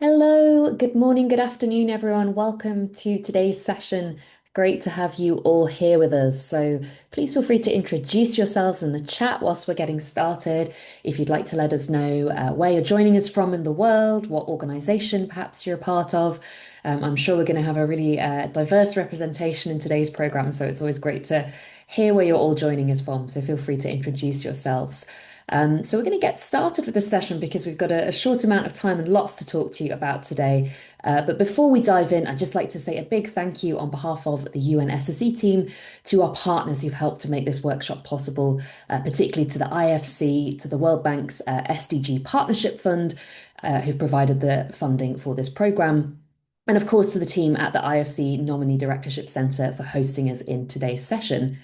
Hello, good morning, good afternoon, everyone. Welcome to today's session. Great to have you all here with us. So please feel free to introduce yourselves in the chat whilst we're getting started. If you'd like to let us know where you're joining us from in the world, what organization perhaps you're a part of. I'm sure we're going to have a really diverse representation in today's program, so it's always great to hear where you're all joining us from. So feel free to introduce yourselves. So we're going to get started with this session because we've got a short amount of time and lots to talk to you about today. But before we dive in, I'd just like to say a big thank you on behalf of the UNSSE team to our partners who've helped to make this workshop possible, particularly to the IFC, to the World Bank's SDG Partnership Fund, who've provided the funding for this program. And of course, to the team at the IFC Nominee Directorship Center for hosting us in today's session.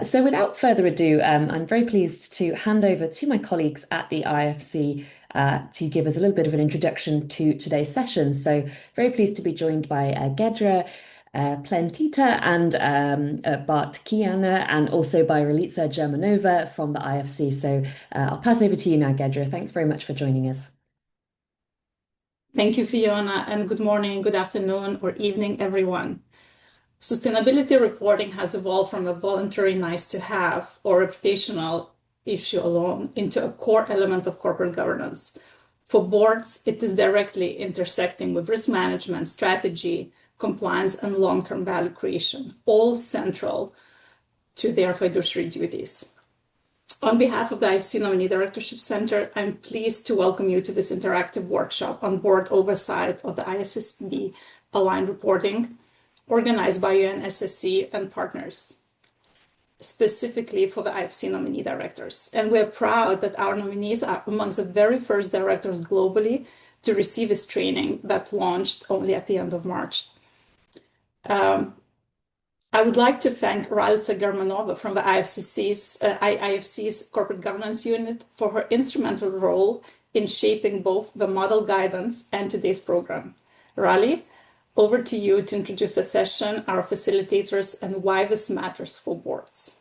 So without further ado, I'm very pleased to hand over to my colleagues at the IFC to give us a little bit of an introduction to today's session. So very pleased to be joined by Gedra Plentita and Bart Kiana, and also by Relitsa Germanova from the IFC. So I'll pass over to you now, Gedra. Thanks very much for joining us. Thank you, Fiona, and good morning, good afternoon, or evening, everyone. Sustainability reporting has evolved from a voluntary nice to have or reputational issue alone into a core element of corporate governance. For boards, it is directly intersecting with risk management, strategy, compliance, and long-term value creation, all central to their fiduciary duties. On behalf of the IFC Nominee Directorship Center, I'm pleased to welcome you to this interactive workshop on board oversight of the ISSB-Aligned reporting, organized by UNSSE and partners, specifically for the IFC nominee directors. And we're proud that our nominees are amongst the very first directors globally to receive this training that launched only at the end of March. I would like to thank Relitsa Germanova from the IFC's Corporate Governance Unit for her instrumental role in shaping both the model guidance and today's program. Rally, over to you to introduce the session, our facilitators, and why this matters for boards.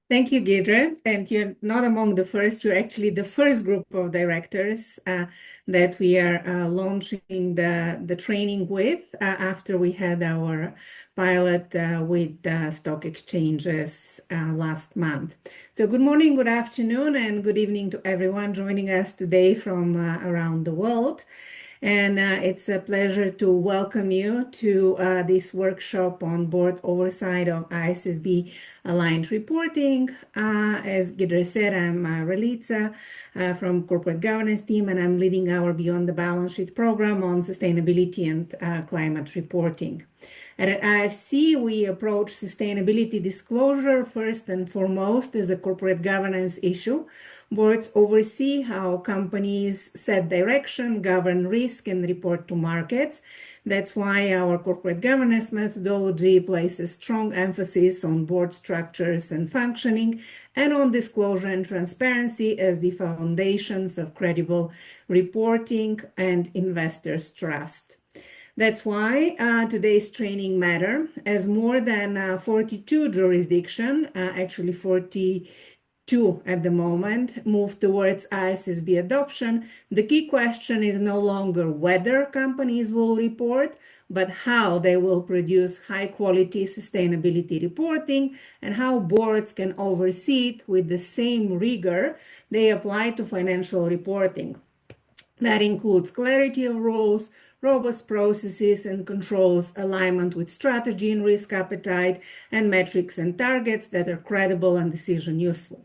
Thank you, Gedra. And you're not among the first, you're actually the first group of directors that we are launching the training with after we had our pilot with stock exchanges last month. So good morning, good afternoon, and good evening to everyone joining us today from around the world. And it's a pleasure to welcome you to this workshop on board oversight of ISSB aligned reporting. As Gedra said, I'm Relitsa from Corporate Governance team, and I'm leading our Beyond the Balance Sheet program on sustainability and climate reporting. And at IFC, we approach sustainability disclosure first and foremost as a corporate governance issue. Boards oversee how companies set direction, govern risk, and report to markets. That's why our corporate governance methodology places strong emphasis on board structures and functioning, and on disclosure and transparency as the foundations of credible reporting and investors' trust. That's why today's training matter, as more than 42 jurisdictions, actually 42 at the moment, move towards ISSB adoption. The key question is no longer whether companies will report, but how they will produce high-quality sustainability reporting and how boards can oversee it with the same rigor they apply to financial reporting. That includes clarity of rules, robust processes and controls, alignment with strategy and risk appetite, and metrics and targets that are credible and decision useful.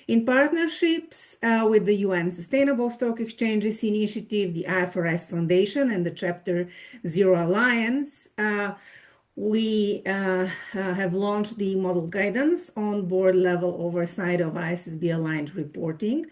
In partnerships with the UN Sustainable Stock Exchanges Initiative, the IFRS Foundation, and the Chapter Zero Alliance, we have launched the model guidance on board level oversight of ISSB aligned reporting.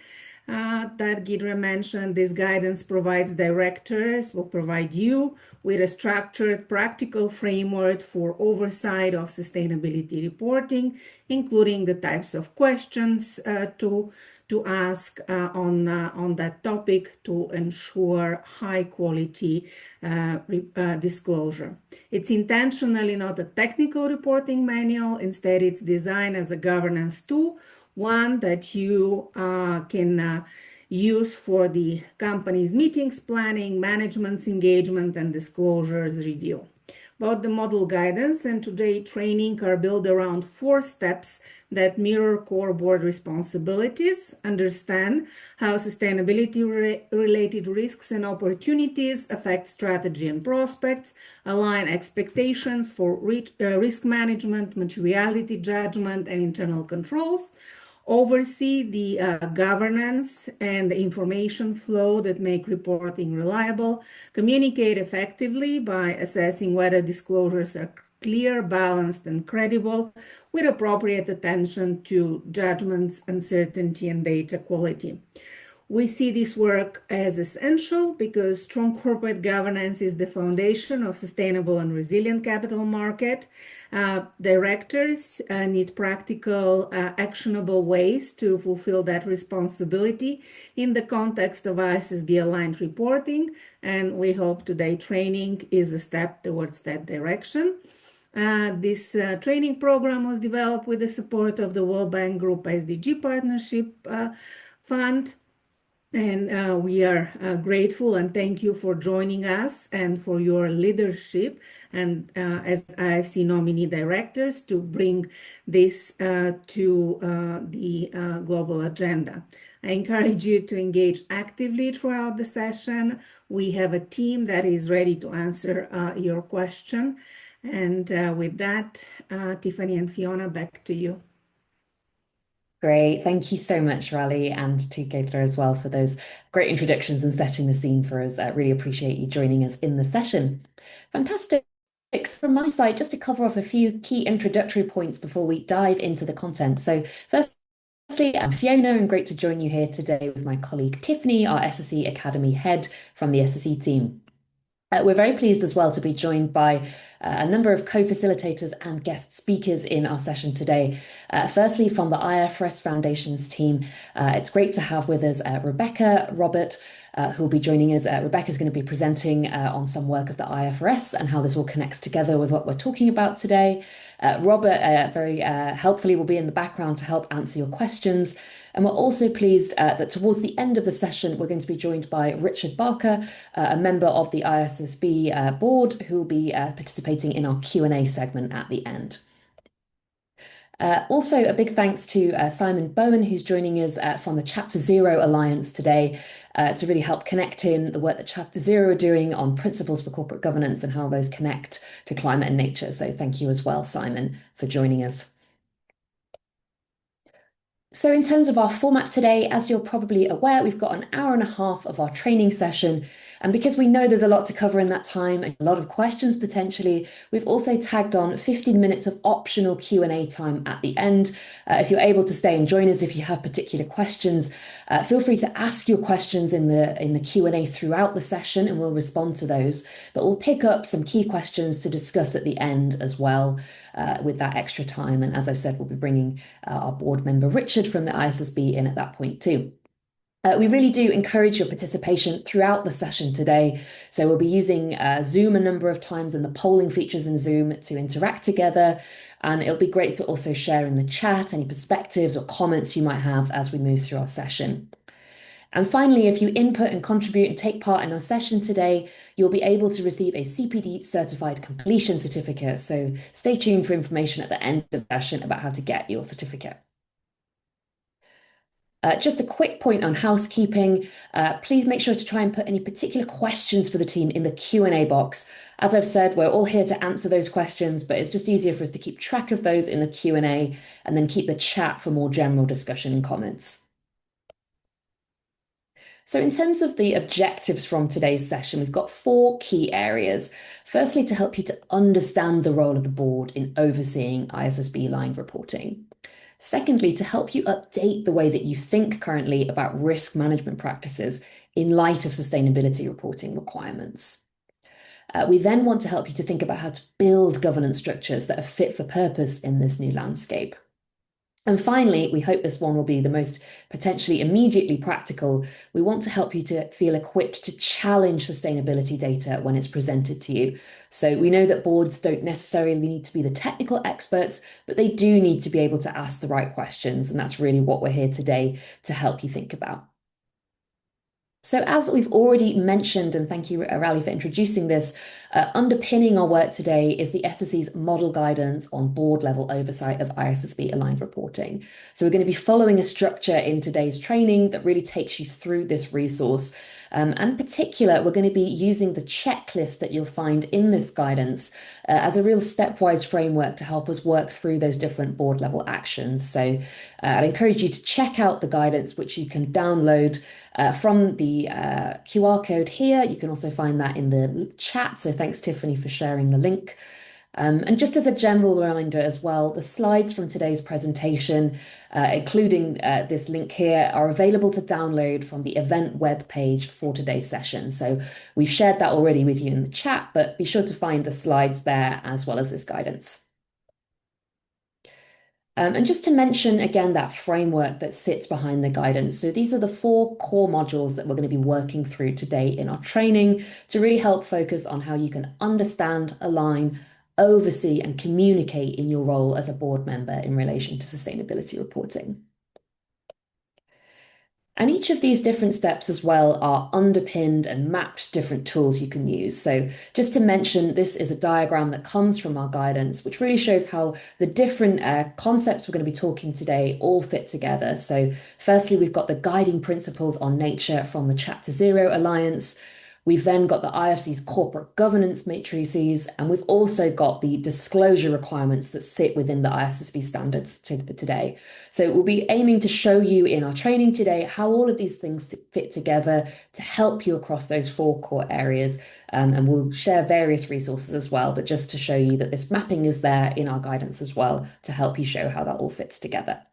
That Gedra mentioned. This guidance provides directors, will provide you with a structured, practical framework for oversight of sustainability reporting, including the types of questions to ask on that topic to ensure high quality disclosure. It's intentionally not a technical reporting manual. Instead, it's designed as a governance tool one that you can use for the company's meetings planning, management's engagement, and disclosures review. Both the model guidance and today training are built around 4 steps that mirror core board responsibilities: understand how sustainability-related risks and opportunities affect strategy and prospects, align expectations for risk management, materiality judgment, and internal controls, oversee the governance and the information flow that make reporting reliable, communicate effectively by assessing whether disclosures are clear, balanced, and credible, with appropriate attention to judgments, uncertainty, and data quality. We see this work as essential because strong corporate governance is the foundation of sustainable and resilient capital market. Directors need practical, actionable ways to fulfill that responsibility in the context of ISSB-aligned reporting, and we hope today training is a step towards that direction. This training program was developed with the support of the World Bank Group SDG Partnership Fund. And we are grateful and thank you for joining us and for your leadership and as IFC nominee directors to bring this to the global agenda. I encourage you to engage actively throughout the session. We have a team that is ready to answer your question. And with that, Tiffany and Fiona, back to you. Great. Thank you so much, Raleigh, and to Gaither as well for those great introductions and setting the scene for us. I really appreciate you joining us in the session. Fantastic. From my side, just to cover off a few key introductory points before we dive into the content. So firstly, I'm Fiona, and great to join you here today with my colleague Tiffany, our SSE Academy head from the SSE team. We're very pleased as well to be joined by a number of co-facilitators and guest speakers in our session today. Firstly, from the IFRS Foundations team, it's great to have with us Rebecca, Robert, who will be joining us. Rebecca's going to be presenting on some work of the IFRS and how this all connects together with what we're talking about today. Robert, very helpfully, will be in the background to help answer your questions. And we're also pleased that towards the end of the session, we're going to be joined by Richard Barker, a member of the ISSB board, who will be participating in our Q&A segment at the end. Also, a big thanks to Simon Bowen, who's joining us from the Chapter Zero Alliance today to really help connect in the work that Chapter Zero are doing on principles for corporate governance and how those connect to climate and nature. So thank you as well, Simon, for joining us. So in terms of our format today, as you're probably aware, we've got an hour and a half of our training session. And because we know there's a lot to cover in that time and a lot of questions potentially, we've also tagged on 15 minutes of optional Q&A time at the end. If you're able to stay and join us, if you have particular questions, feel free to ask your questions in the Q&A throughout the session and we'll respond to those. But we'll pick up some key questions to discuss at the end as well with that extra time. And as I said, we'll be bringing our board member Richard from the ISSB in at that point too. We really do encourage your participation throughout the session today. So we'll be using Zoom a number of times and the polling features in Zoom to interact together. And it'll be great to also share in the chat any perspectives or comments you might have as we move through our session. And finally, if you input and contribute and take part in our session today, you'll be able to receive a CPD certified completion certificate. So stay tuned for information at the end of the session about how to get your certificate. Just a quick point on housekeeping. Please make sure to try and put any particular questions for the team in the Q&A box. As I've said, we're all here to answer those questions, but it's just easier for us to keep track of those in the Q&A and then keep the chat for more general discussion and comments. So in terms of the objectives from today's session, we've got 4 key areas. Firstly, to help you to understand the role of the board in overseeing ISSB-aligned reporting. Secondly, to help you update the way that you think currently about risk management practices in light of sustainability reporting requirements. We then want to help you to think about how to build governance structures that are fit for purpose in this new landscape. And finally, we hope this one will be the most potentially immediately practical. We want to help you to feel equipped to challenge sustainability data when it's presented to you. So we know that boards don't necessarily need to be the technical experts, but they do need to be able to ask the right questions. And that's really what we're here today to help you think about. So as we've already mentioned, and thank you, Rally, for introducing this, underpinning our work today is the SSE's model guidance on board level oversight of ISSB aligned reporting. So we're going to be following a structure in today's training that really takes you through this resource. And in particular, we're going to be using the checklist that you'll find in this guidance as a real stepwise framework to help us work through those different board level actions. So I'd encourage you to check out the guidance, which you can download from the QR code here. You can also find that in the chat. So thanks, Tiffany, for sharing the link. And just as a general reminder as well, the slides from today's presentation, including this link here, are available to download from the event web page for today's session. So we've shared that already with you in the chat, but be sure to find the slides there as well as this guidance. And just to mention again that framework that sits behind the guidance. So these are the 4 core modules that we're going to be working through today in our training to really help focus on how you can understand, align, oversee, and communicate in your role as a board member in relation to sustainability reporting. And each of these different steps as well are underpinned and mapped different tools you can use. So just to mention, this is a diagram that comes from our guidance, which really shows how the different concepts we're going to be talking today all fit together. So firstly, we've got the guiding principles on nature from the Chapter Zero Alliance. We've then got the IFC's corporate governance matrices, and we've also got the disclosure requirements that sit within the ISSB standards today. So we'll be aiming to show you in our training today how all of these things fit together to help you across those 4 core areas. And we'll share various resources as well, but just to show you that this mapping is there in our guidance as well to help you show how that all fits together.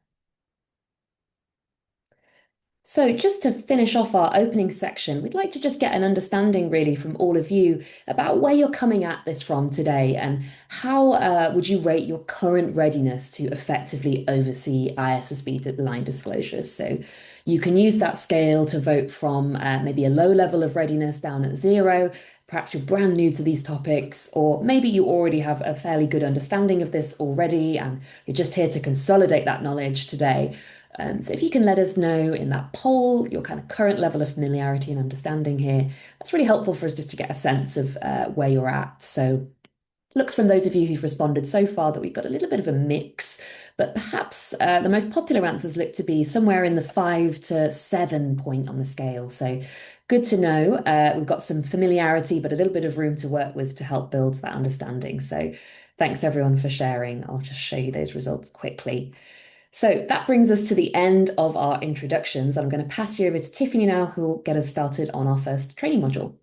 So just to finish off our opening section, we'd like to just get an understanding really from all of you about where you're coming at this from today and how would you rate your current readiness to effectively oversee ISSB-aligned disclosures. So you can use that scale to vote from maybe a low level of readiness down at 0. Perhaps you're brand new to these topics, or maybe you already have a fairly good understanding of this already and you're just here to consolidate that knowledge today. So if you can let us know in that poll your kind of current level of familiarity and understanding here, that's really helpful for us just to get a sense of where you're at. So looks from those of you who've responded so far that we've got a little bit of a mix, but perhaps the most popular answers look to be somewhere in the 5 to 7 point on the scale. So good to know. We've got some familiarity, but a little bit of room to work with to help build that understanding. So thanks everyone for sharing. I'll just show you those results quickly. So that brings us to the end of our introductions. I'm going to pass you over to Tiffany now, who will get us started on our first training module.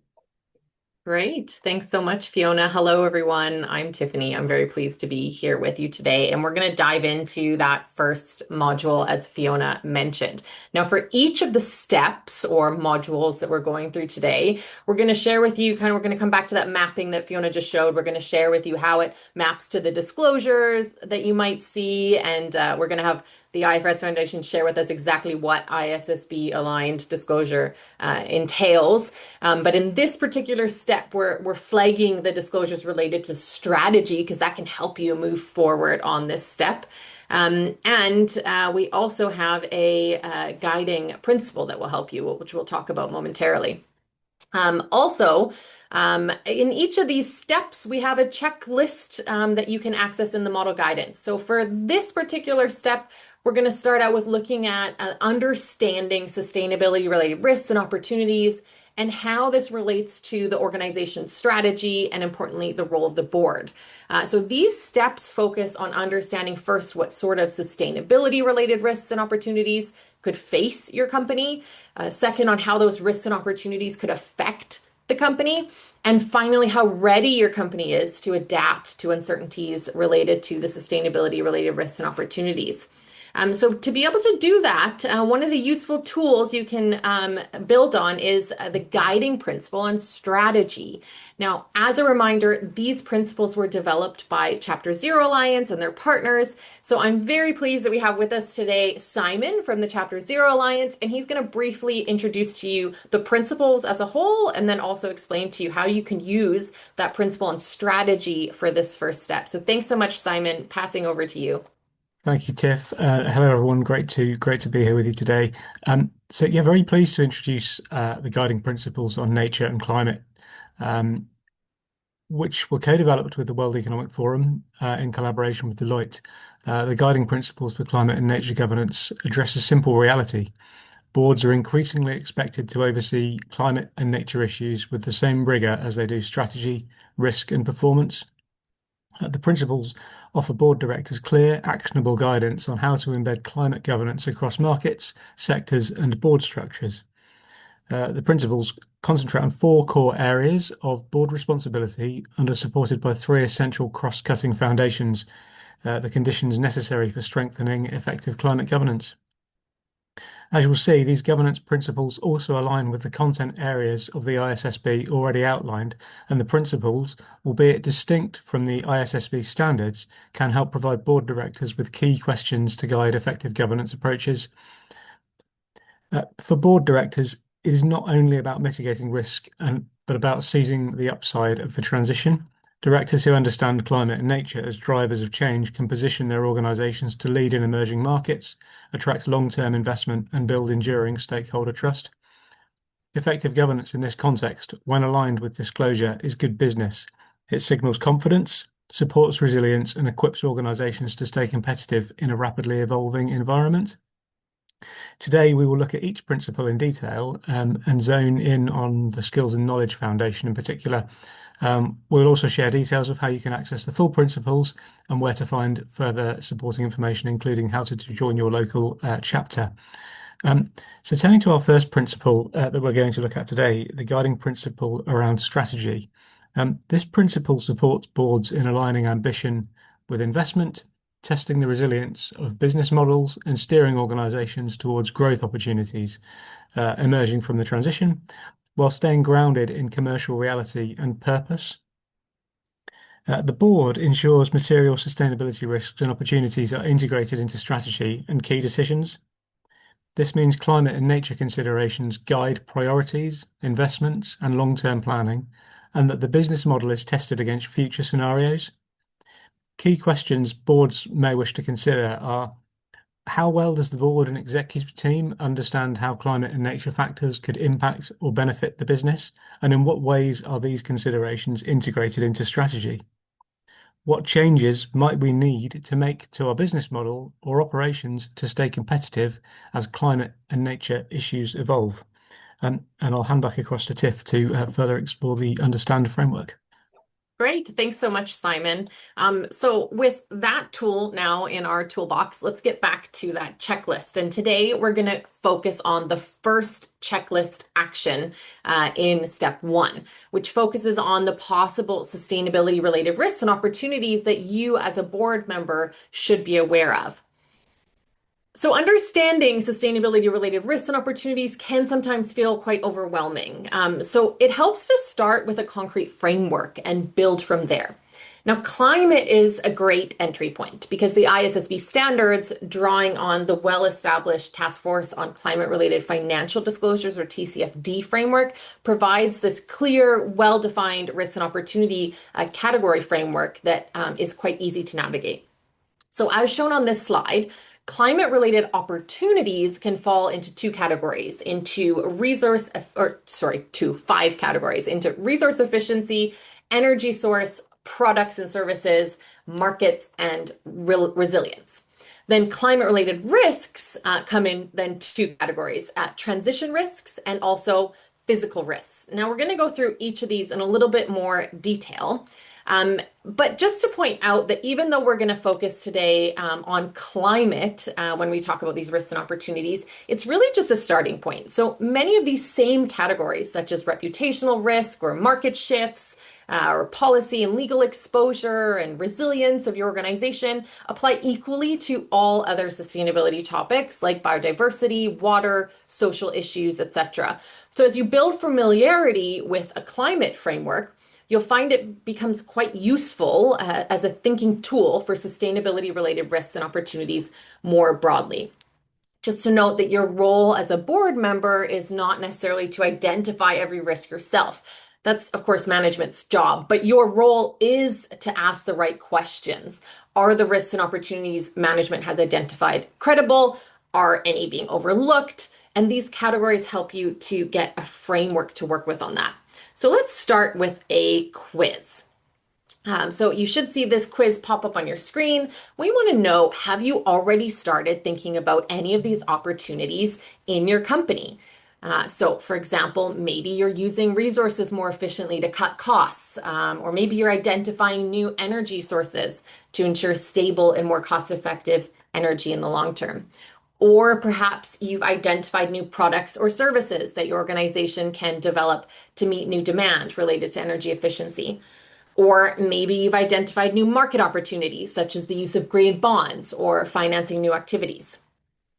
Great. Thanks so much, Fiona. Hello, everyone. I'm Tiffany. I'm very pleased to be here with you today, and we're going to dive into that first module, as Fiona mentioned. Now, for each of the steps or modules that we're going through today, we're going to share with you we're going to come back to that mapping that Fiona just showed. We're going to share with you how it maps to the disclosures that you might see, and we're going to have the IFRS Foundation share with us exactly what ISSB aligned disclosure entails. But in this particular step, we're flagging the disclosures related to strategy because that can help you move forward on this step. And we also have a guiding principle that will help you, which we'll talk about momentarily. In each of these steps, we have a checklist that you can access in the model guidance. So for this particular step, we're going to start out with looking at understanding sustainability-related risks and opportunities and how this relates to the organization's strategy and, importantly, the role of the board. So these steps focus on understanding first what sort of sustainability-related risks and opportunities could face your company. Second, on how those risks and opportunities could affect the company. And finally, how ready your company is to adapt to uncertainties related to the sustainability-related risks and opportunities. So to be able to do that, one of the useful tools you can build on is the guiding principle and strategy. Now, as a reminder, these principles were developed by Chapter Zero Alliance and their partners. So I'm very pleased that we have with us today Simon from the Chapter Zero Alliance, and he's going to briefly introduce to you the principles as a whole, and then also explain to you how you can use that principle and strategy for this first step. So thanks so much, Simon. Passing over to you. Thank you, Tiff. Hello, everyone. Great to be here with you today. So yeah, very pleased to introduce the guiding principles on nature and climate, um, which were co-developed with the World Economic Forum in collaboration with Deloitte. The guiding principles for climate and nature governance address a simple reality. Boards are increasingly expected to oversee climate and nature issues with the same rigor as they do strategy, risk, and performance. The principles offer board directors clear, actionable guidance on how to embed climate governance across markets, sectors, and board structures. The principles concentrate on four core areas of board responsibility and are supported by three essential cross-cutting foundations, the conditions necessary for strengthening effective climate governance. As you'll see, these governance principles also align with the content areas of the ISSB already outlined, and the principles, albeit distinct from the ISSB standards, can help provide board directors with key questions to guide effective governance approaches. For board directors, it is not only about mitigating risk, but about seizing the upside of the transition. Directors who understand climate and nature as drivers of change can position their organizations to lead in emerging markets, attract long-term investment, and build enduring stakeholder trust. Effective governance in this context, when aligned with disclosure, is good business. It signals confidence, supports resilience, and equips organizations to stay competitive in a rapidly evolving environment. Today, we will look at each principle in detail and zone in on the skills and knowledge foundation in particular. We'll also share details of how you can access the full principles and where to find further supporting information, including how to join your local chapter. So turning to our first principle that we're going to look at today, the guiding principle around strategy. This principle supports boards in aligning ambition with investment, testing the resilience of business models, and steering organizations towards growth opportunities emerging from the transition, while staying grounded in commercial reality and purpose. The board ensures material sustainability risks and opportunities are integrated into strategy and key decisions. This means climate and nature considerations guide priorities, investments, and long-term planning, and that the business model is tested against future scenarios. Key questions boards may wish to consider are: how well does the board and executive team understand how climate and nature factors could impact or benefit the business? And in what ways are these considerations integrated into strategy? What changes might we need to make to our business model or operations to stay competitive as climate and nature issues evolve? And I'll hand back across to Tiff to further explore the Understand framework. Great. Thanks so much, Simon. So with that tool now in our toolbox, let's get back to that checklist. And today we're going to focus on the first checklist action in step one, which focuses on the possible sustainability related risks and opportunities that you as a board member should be aware of. So understanding sustainability related risks and opportunities can sometimes feel quite overwhelming. So it helps to start with a concrete framework and build from there. Now, climate is a great entry point because the ISSB standards, drawing on the well-established Task Force on Climate-Related Financial Disclosures, or TCFD framework, provides this clear, well-defined risk and opportunity category framework that is quite easy to navigate. So as shown on this slide, climate-related opportunities can fall into two categories, to five categories, into resource efficiency, energy source, products and services, markets, and resilience. Then climate-related risks come in then two categories, transition risks and also physical risks. Now we're going to go through each of these in a little bit more detail. But just to point out that even though we're going to focus today on climate when we talk about these risks and opportunities, it's really just a starting point. So many of these same categories, such as reputational risk or market shifts, or policy and legal exposure and resilience of your organization, apply equally to all other sustainability topics like biodiversity, water, social issues, etc. So as you build familiarity with a climate framework, you'll find it becomes quite useful as a thinking tool for sustainability related risks and opportunities more broadly. Just to note that your role as a board member is not necessarily to identify every risk yourself. That's, of course, management's job, but your role is to ask the right questions. Are the risks and opportunities management has identified credible? Are any being overlooked? And these categories help you to get a framework to work with on that. So let's start with a quiz. So you should see this quiz pop up on your screen. We want to know, have you already started thinking about any of these opportunities in your company? So for example, maybe you're using resources more efficiently to cut costs, or maybe you're identifying new energy sources to ensure stable and more cost-effective energy in the long term. Or perhaps you've identified new products or services that your organization can develop to meet new demand related to energy efficiency. Or maybe you've identified new market opportunities, such as the use of green bonds or financing new activities.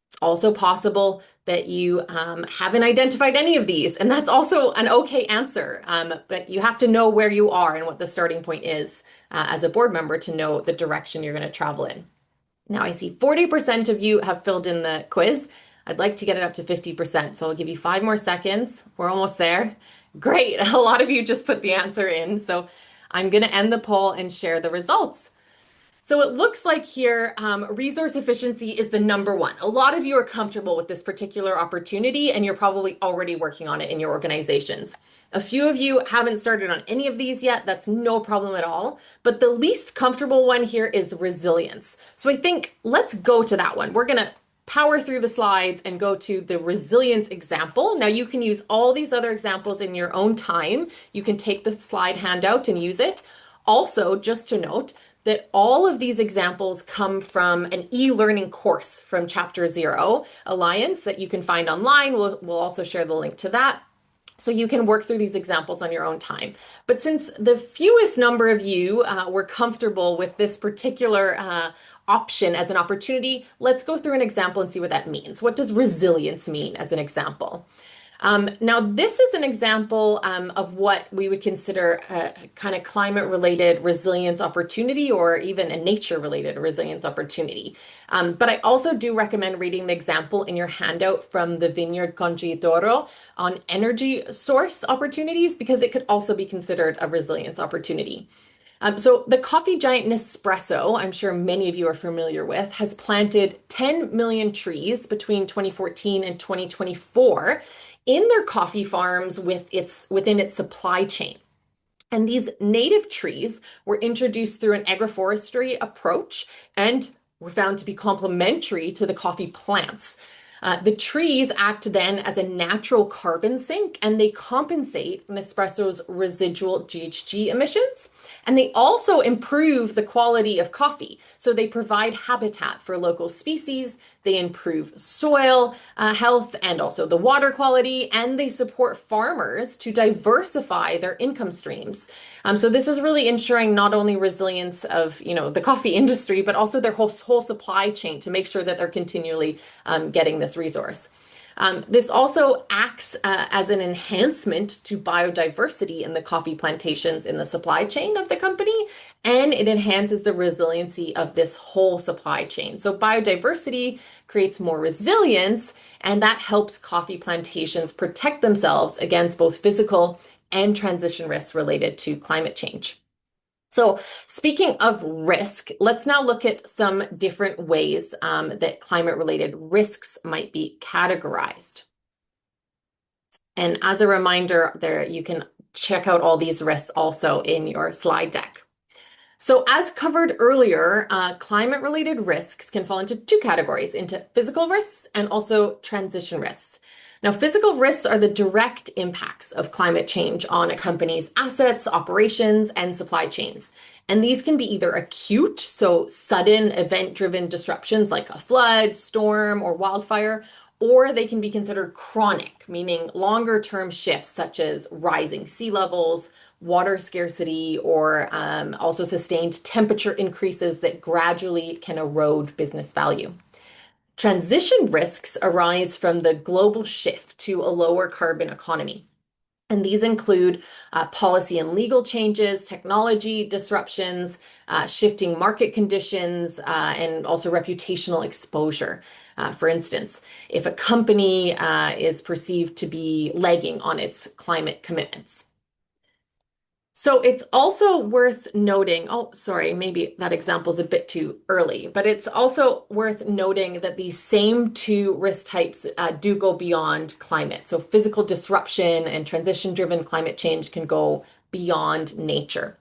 It's also possible that you haven't identified any of these, and that's also an okay answer. But you have to know where you are and what the starting point is as a board member to know the direction you're going to travel in. Now I see 40% of you have filled in the quiz. I'd like to get it up to 50%, so I'll give you 5 more seconds. We're almost there. Great, a lot of you just put the answer in, so I'm going to end the poll and share the results. So it looks like here, resource efficiency is the number one. A lot of you are comfortable with this particular opportunity, and you're probably already working on it in your organizations. A few of you haven't started on any of these yet. That's no problem at all. But the least comfortable one here is resilience. So I think let's go to that one. We're going to power through the slides and go to the resilience example. Now you can use all these other examples in your own time. You can take the slide handout and use it. Also, just to note that all of these examples come from an e-learning course from Chapter 0 Alliance that you can find online. We'll also share the link to that. So you can work through these examples on your own time. But since the fewest number of you were comfortable with this particular option as an opportunity, let's go through an example and see what that means. What does resilience mean as an example? Now, this is an example of what we would consider a kind of climate-related resilience opportunity, or even a nature-related resilience opportunity. But I also do recommend reading the example in your handout from the Vineyard Congeitoro on energy source opportunities, because it could also be considered a resilience opportunity. So the coffee giant Nespresso, I'm sure many of you are familiar with, has planted 10 million trees between 2014 and 2024 in their coffee farms within its supply chain. And these native trees were introduced through an agroforestry approach and were found to be complementary to the coffee plants. The trees act then as a natural carbon sink, and they compensate Nespresso's residual GHG emissions. And they also improve the quality of coffee. So they provide habitat for local species, they improve soil health and also the water quality, and they support farmers to diversify their income streams. So this is really ensuring not only resilience of the coffee industry, but also their whole supply chain to make sure that they're continually getting this resource. This also acts as an enhancement to biodiversity in the coffee plantations in the supply chain of the company, and it enhances the resiliency of this whole supply chain. So biodiversity creates more resilience, and that helps coffee plantations protect themselves against both physical and transition risks related to climate change. So speaking of risk, let's now look at some different ways that climate-related risks might be categorized. And as a reminder, you can check out all these risks also in your slide deck. So as covered earlier, climate-related risks can fall into 2 categories, into physical risks and also transition risks. Now, physical risks are the direct impacts of climate change on a company's assets, operations, and supply chains. And these can be either acute, so sudden event-driven disruptions like a flood, storm, or wildfire, or they can be considered chronic, meaning longer-term shifts such as rising sea levels, water scarcity, or also sustained temperature increases that gradually can erode business value. Transition risks arise from the global shift to a lower carbon economy. And these include policy and legal changes, technology disruptions, shifting market conditions, and also reputational exposure. For instance, if a company is perceived to be lagging on its climate commitments. So it's also worth noting, oh, sorry, maybe that example is a bit too early, but it's also worth noting that these same two risk types do go beyond climate. So physical disruption and transition-driven climate change can go beyond nature.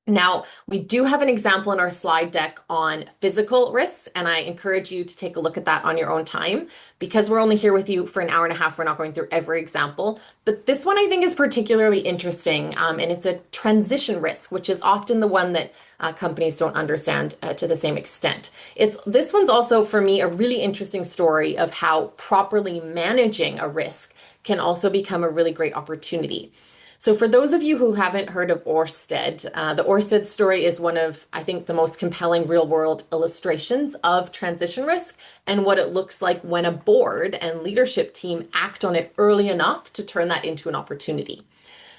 Now, we do have an example in our slide deck on physical risks, and I encourage you to take a look at that on your own time. Because we're only here with you for an hour and a half, we're not going through every example. But this one I think is particularly interesting, and it's a transition risk, which is often the one that companies don't understand to the same extent. This one's also, for me, a really interesting story of how properly managing a risk can also become a really great opportunity. So for those of you who haven't heard of Orsted, the Orsted story is one of, I think, the most compelling real-world illustrations of transition risk and what it looks like when a board and leadership team act on it early enough to turn that into an opportunity.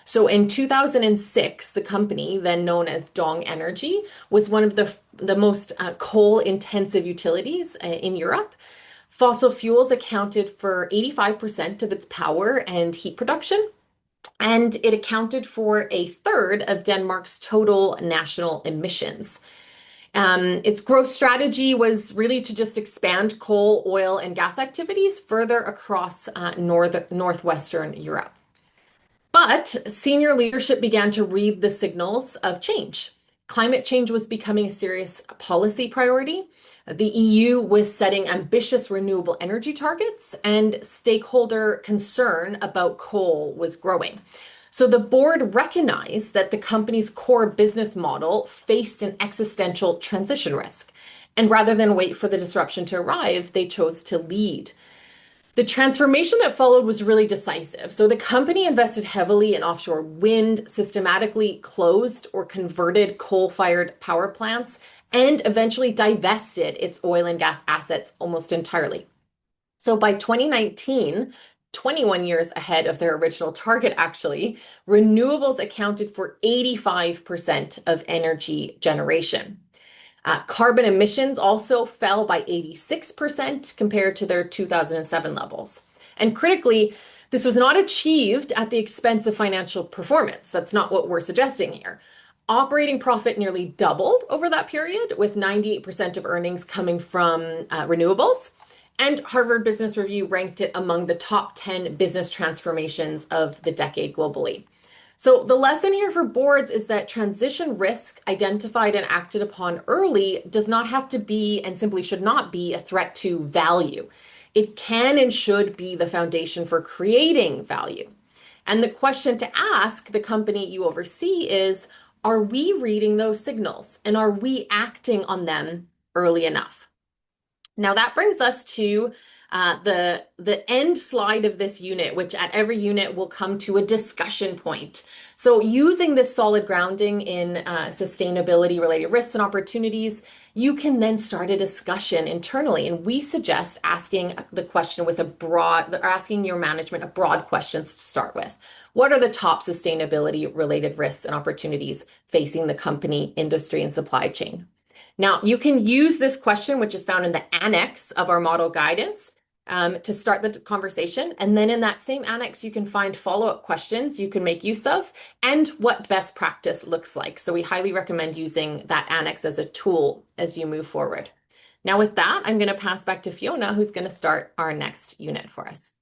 So in 2006, the company, then known as Dong Energy, was one of the most coal-intensive utilities in Europe. Fossil fuels accounted for 85% of its power and heat production. And it accounted for a third of Denmark's total national emissions. Its growth strategy was really to just expand coal, oil, and gas activities further across northwestern Europe. But senior leadership began to read the signals of change. Climate change was becoming a serious policy priority. The EU was setting ambitious renewable energy targets, and stakeholder concern about coal was growing. So the board recognized that the company's core business model faced an existential transition risk. And rather than wait for the disruption to arrive, they chose to lead. The transformation that followed was really decisive. So the company invested heavily in offshore wind, systematically closed or converted coal-fired power plants, and eventually divested its oil and gas assets almost entirely. So by 2019, 21 years ahead of their original target, actually, renewables accounted for 85% of energy generation. Carbon emissions also fell by 86% compared to their 2007 levels. And critically, this was not achieved at the expense of financial performance. That's not what we're suggesting here. Operating profit nearly doubled over that period, with 98% of earnings coming from renewables. And Harvard Business Review ranked it among the top 10 business transformations of the decade globally. So the lesson here for boards is that transition risk identified and acted upon early does not have to be and simply should not be a threat to value. It can and should be the foundation for creating value. And the question to ask the company you oversee is, are we reading those signals and are we acting on them early enough? Now that brings us to the end slide of this unit, which at every unit will come to a discussion point. So using this solid grounding in sustainability related risks and opportunities, you can then start a discussion internally. And we suggest asking the question with asking your management a broad questions to start with. What are the top sustainability related risks and opportunities facing the company, industry, and supply chain? Now, you can use this question, which is found in the annex of our model guidance, to start the conversation. And then in that same annex, you can find follow-up questions you can make use of and what best practice looks like. So we highly recommend using that annex as a tool as you move forward. Now with that, I'm going to pass back to Fiona, who's going to start our next unit for us.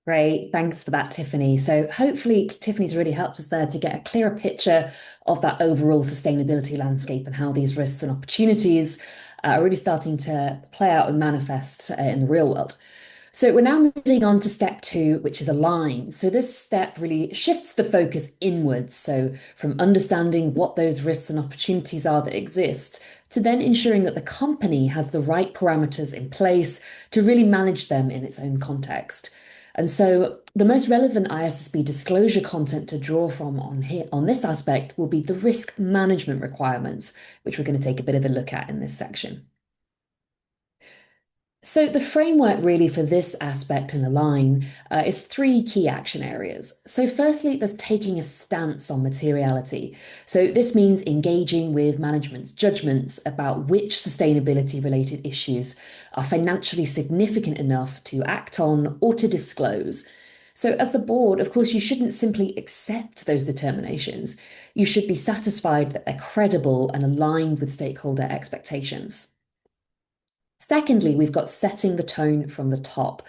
Great, thanks for that, Tiffany. So hopefully Tiffany's really helped us there to get a clearer picture of that overall sustainability landscape and how these risks and opportunities are really starting to play out and manifest in the real world. So we're now moving on to step two, which is align. So this step really shifts the focus inwards. So from understanding what those risks and opportunities are that exist to then ensuring that the company has the right parameters in place to really manage them in its own context. And so the most relevant ISSB disclosure content to draw from on this aspect will be the risk management requirements, which we're going to take a bit of a look at in this section. So the framework really for this aspect in Align is three key action areas. So firstly, there's taking a stance on materiality. So this means engaging with management's judgments about which sustainability related issues are financially significant enough to act on or to disclose. So as the board, of course, you shouldn't simply accept those determinations. You should be satisfied that they're credible and aligned with stakeholder expectations. Secondly, we've got setting the tone from the top.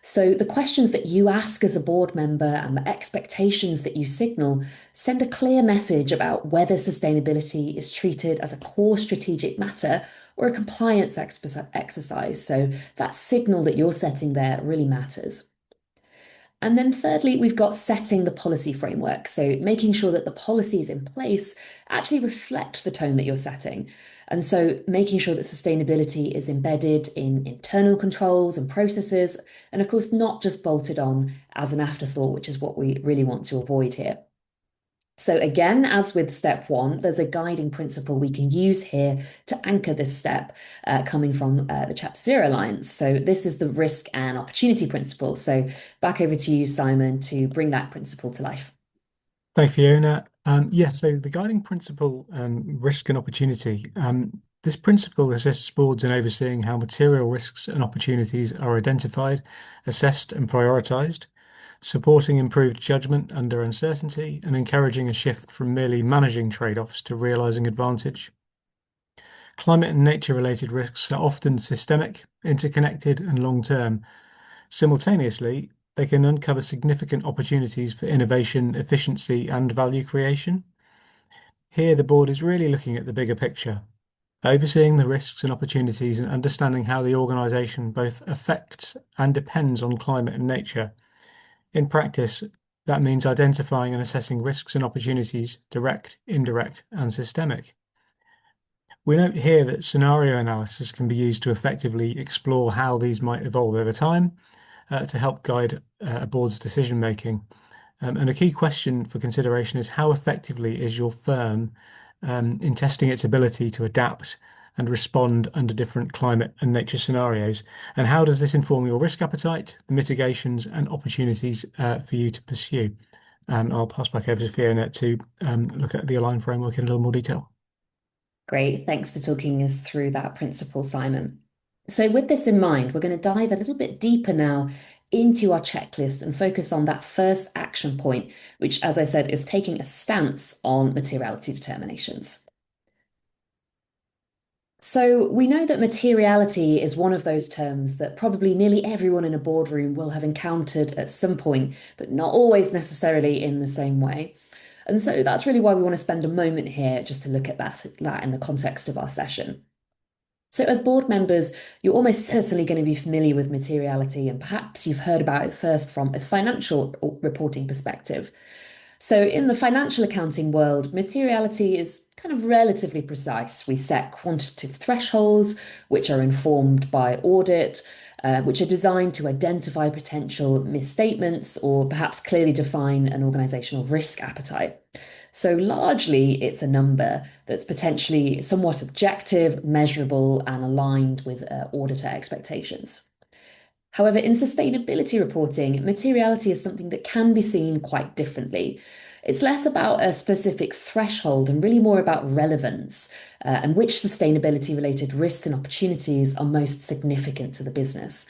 So the questions that you ask as a board member and the expectations that you signal send a clear message about whether sustainability is treated as a core strategic matter or a compliance exercise. So that signal that you're setting there really matters. And then thirdly, we've got setting the policy framework. So making sure that the policies in place actually reflect the tone that you're setting. And so making sure that sustainability is embedded in internal controls and processes, and of course, not just bolted on as an afterthought, which is what we really want to avoid here. So again, as with step one, there's a guiding principle we can use here to anchor this step coming from the Chapter Zero Alliance. So this is the risk and opportunity principle. So back over to you, Simon, to bring that principle to life. Thank you, Fiona. Yes, so the guiding principle, risk and opportunity. This principle assists boards in overseeing how material risks and opportunities are identified, assessed, and prioritized, supporting improved judgment under uncertainty and encouraging a shift from merely managing trade-offs to realizing advantage. Climate and nature-related risks are often systemic, interconnected, and long-term. Simultaneously, they can uncover significant opportunities for innovation, efficiency, and value creation. Here, the board is really looking at the bigger picture, overseeing the risks and opportunities and understanding how the organisation both affects and depends on climate and nature. In practice, that means identifying and assessing risks and opportunities, direct, indirect, and systemic. We note here that scenario analysis can be used to effectively explore how these might evolve over time to help guide a board's decision making. And a key question for consideration is how effectively is your firm in testing its ability to adapt and respond under different climate and nature scenarios? And how does this inform your risk appetite, the mitigations and opportunities for you to pursue? I'll pass back over to Fiona to look at the Align framework in a little more detail. Great. Thanks for talking us through that principle, Simon. So with this in mind, we're going to dive a little bit deeper now into our checklist and focus on that first action point, which, as I said, is taking a stance on materiality determinations. So we know that materiality is one of those terms that probably nearly everyone in a boardroom will have encountered at some point, but not always necessarily in the same way. And so that's really why we want to spend a moment here just to look at that in the context of our session. So as board members, you're almost certainly going to be familiar with materiality, and perhaps you've heard about it first from a financial reporting perspective. So in the financial accounting world, materiality is kind of relatively precise. We set quantitative thresholds, which are informed by audit, which are designed to identify potential misstatements or perhaps clearly define an organizational risk appetite. So largely, it's a number that's potentially somewhat objective, measurable, and aligned with auditor expectations. However, in sustainability reporting, materiality is something that can be seen quite differently. It's less about a specific threshold and really more about relevance and which sustainability related risks and opportunities are most significant to the business.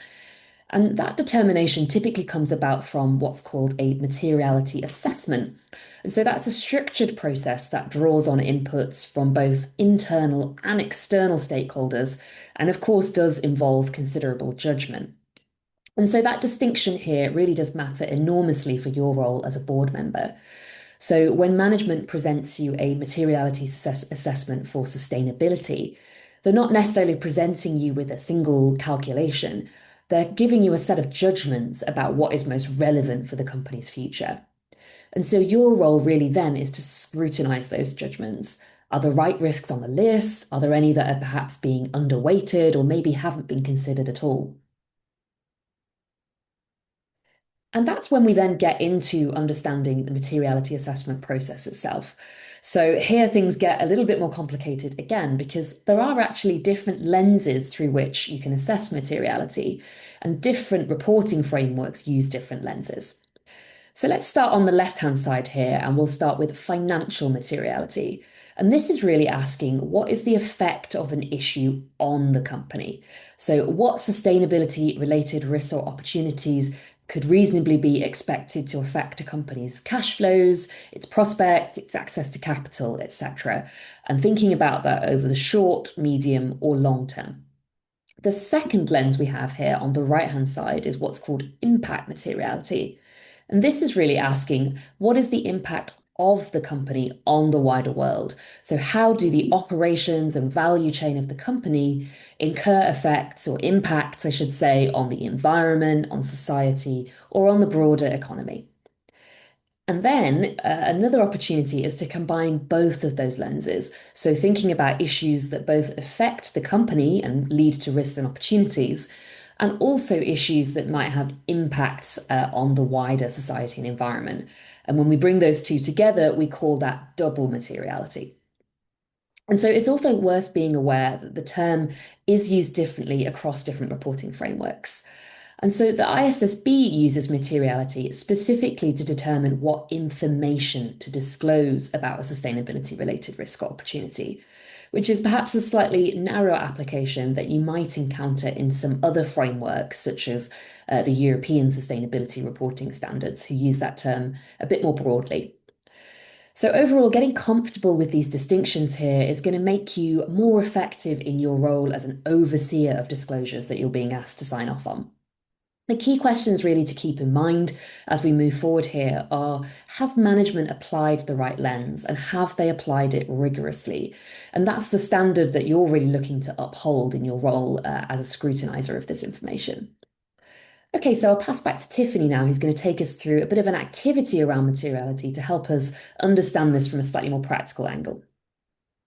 And that determination typically comes about from what's called a materiality assessment. And so that's a structured process that draws on inputs from both internal and external stakeholders, and of course does involve considerable judgment. And so that distinction here really does matter enormously for your role as a board member. So when management presents you a materiality assessment for sustainability, they're not necessarily presenting you with a single calculation. They're giving you a set of judgments about what is most relevant for the company's future. And so your role really then is to scrutinize those judgments. Are the right risks on the list? Are there any that are perhaps being underweighted or maybe haven't been considered at all? And that's when we then get into understanding the materiality assessment process itself. So here things get a little bit more complicated again, because there are actually different lenses through which you can assess materiality, and different reporting frameworks use different lenses. So let's start on the left-hand side here, and we'll start with financial materiality. And this is really asking, what is the effect of an issue on the company? So what sustainability-related risks or opportunities could reasonably be expected to affect a company's cash flows, its prospects, its access to capital, etc. And thinking about that over the short, medium, or long term. The second lens we have here on the right-hand side is what's called impact materiality. And this is really asking, what is the impact of the company on the wider world? So how do the operations and value chain of the company incur effects or impacts, I should say, on the environment, on society, or on the broader economy? And then another opportunity is to combine both of those lenses. So thinking about issues that both affect the company and lead to risks and opportunities, and also issues that might have impacts on the wider society and environment. And when we bring those two together, we call that double materiality. And so it's also worth being aware that the term is used differently across different reporting frameworks. And so the ISSB uses materiality specifically to determine what information to disclose about a sustainability related risk or opportunity, which is perhaps a slightly narrower application that you might encounter in some other frameworks, such as the European Sustainability Reporting Standards, who use that term a bit more broadly. So overall, getting comfortable with these distinctions here is going to make you more effective in your role as an overseer of disclosures that you're being asked to sign off on. The key questions really to keep in mind as we move forward here are, has management applied the right lens and have they applied it rigorously? And that's the standard that you're really looking to uphold in your role as a scrutinizer of this information. Okay, so I'll pass back to Tiffany now, who's going to take us through a bit of an activity around materiality to help us understand this from a slightly more practical angle.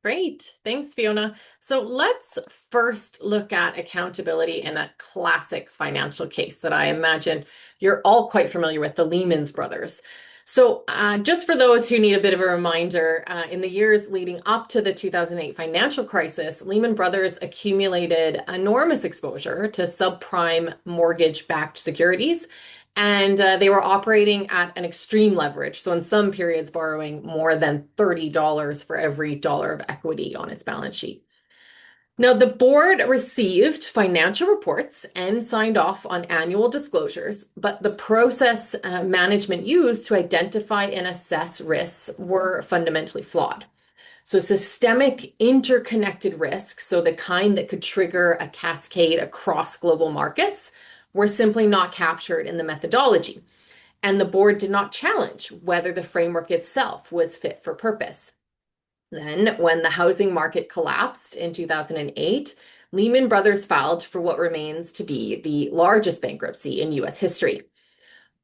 Great. Thanks, Fiona. So let's first look at accountability in a classic financial case that I imagine you're all quite familiar with, the Lehman Brothers. So just for those who need a bit of a reminder, in the years leading up to the 2008 financial crisis, Lehman Brothers accumulated enormous exposure to subprime mortgage-backed securities. And they were operating at an extreme leverage. So in some periods, borrowing more than $30 for every dollar of equity on its balance sheet. Now, the board received financial reports and signed off on annual disclosures, but the process management used to identify and assess risks were fundamentally flawed. So systemic interconnected risks, so the kind that could trigger a cascade across global markets, were simply not captured in the methodology. And the board did not challenge whether the framework itself was fit for purpose. Then, when the housing market collapsed in 2008, Lehman Brothers filed for what remains to be the largest bankruptcy in US history.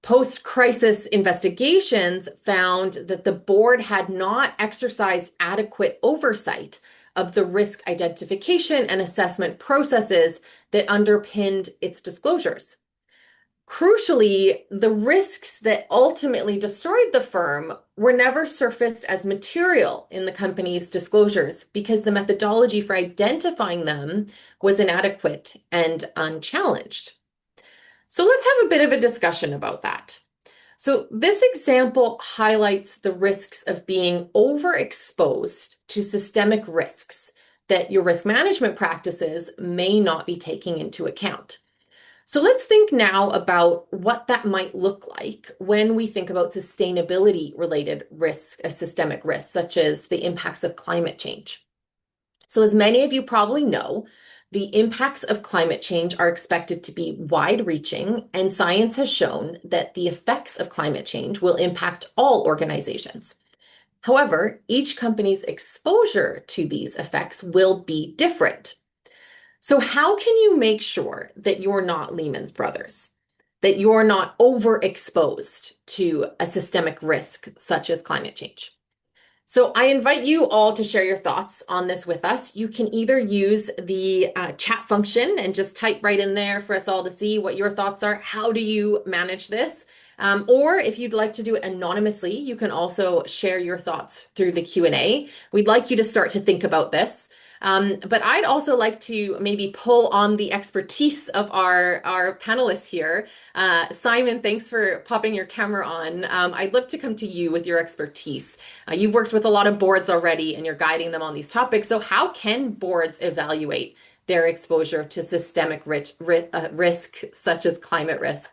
Post-crisis investigations found that the board had not exercised adequate oversight of the risk identification and assessment processes that underpinned its disclosures. Crucially, the risks that ultimately destroyed the firm were never surfaced as material in the company's disclosures because the methodology for identifying them was inadequate and unchallenged. So let's have a bit of a discussion about that. So this example highlights the risks of being overexposed to systemic risks that your risk management practices may not be taking into account. So let's think now about what that might look like when we think about sustainability-related risks, systemic risks, such as the impacts of climate change. So as many of you probably know, the impacts of climate change are expected to be wide-reaching, and science has shown that the effects of climate change will impact all organizations. However, each company's exposure to these effects will be different. So how can you make sure that you're not Lehman Brothers, that you're not overexposed to a systemic risk such as climate change? So I invite you all to share your thoughts on this with us. You can either use the chat function and just type right in there for us all to see what your thoughts are. How do you manage this? Or if you'd like to do it anonymously, you can also share your thoughts through the Q&A. We'd like you to start to think about this. But I'd also like to maybe pull on the expertise of our panelists here. Simon, thanks for popping your camera on. I'd love to come to you with your expertise. You've worked with a lot of boards already and you're guiding them on these topics. So how can boards evaluate their exposure to systemic risk, such as climate risk?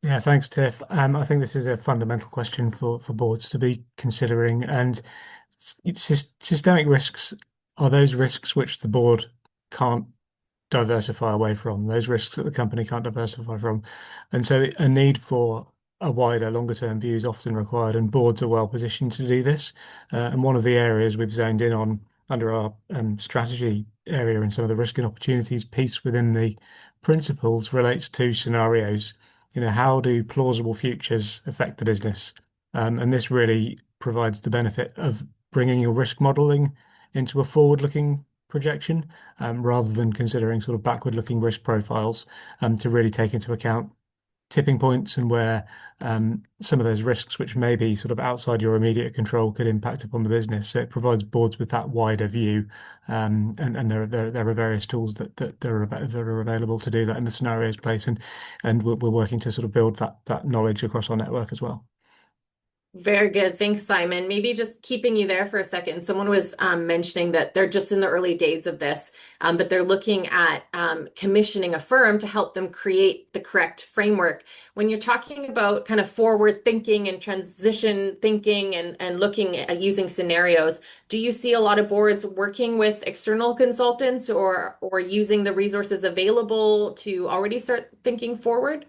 Yeah, thanks, Tiff. I think this is a fundamental question for boards to be considering. And systemic risks are those risks which the board can't diversify away from, those risks that the company can't diversify from. And so a need for a wider, longer term view is often required, and boards are well positioned to do this. And one of the areas we've zoned in on under our strategy area and some of the risk and opportunities piece within the principles relates to scenarios. How do plausible futures affect the business? And this really provides the benefit of bringing your risk modeling into a forward-looking projection, rather than considering sort of backward-looking risk profiles, to really take into account tipping points and where some of those risks, which may be sort of outside your immediate control, could impact upon the business. So it provides boards with that wider view, and there are various tools that are available to do that in the scenarios place, and we're working to sort of build that knowledge across our network as well. Very good. Thanks, Simon. Maybe just keeping you there for a second. Someone was mentioning that they're just in the early days of this, but they're looking at commissioning a firm to help them create the correct framework. When you're talking about kind of forward thinking and transition thinking and looking at using scenarios, do you see a lot of boards working with external consultants or using the resources available to already start thinking forward?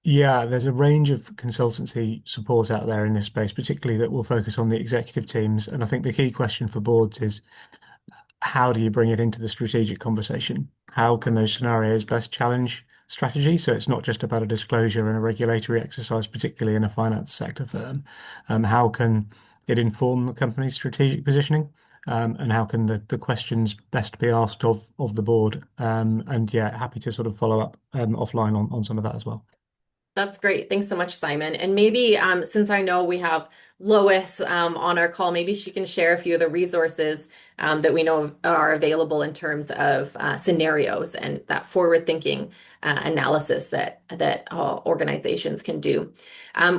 Yeah, there's a range of consultancy support out there in this space, particularly that will focus on the executive teams. And I think the key question for boards is, how do you bring it into the strategic conversation? How can those scenarios best challenge strategy? So it's not just about a disclosure and a regulatory exercise, particularly in a finance sector firm. How can it inform the company's strategic positioning? And how can the questions best be asked of the board? And yeah, happy to sort of follow up offline on some of that as well. That's great. Thanks so much, Simon. And maybe since I know we have Lois on our call, maybe she can share a few of the resources that we know are available in terms of scenarios and that forward-thinking analysis that organizations can do.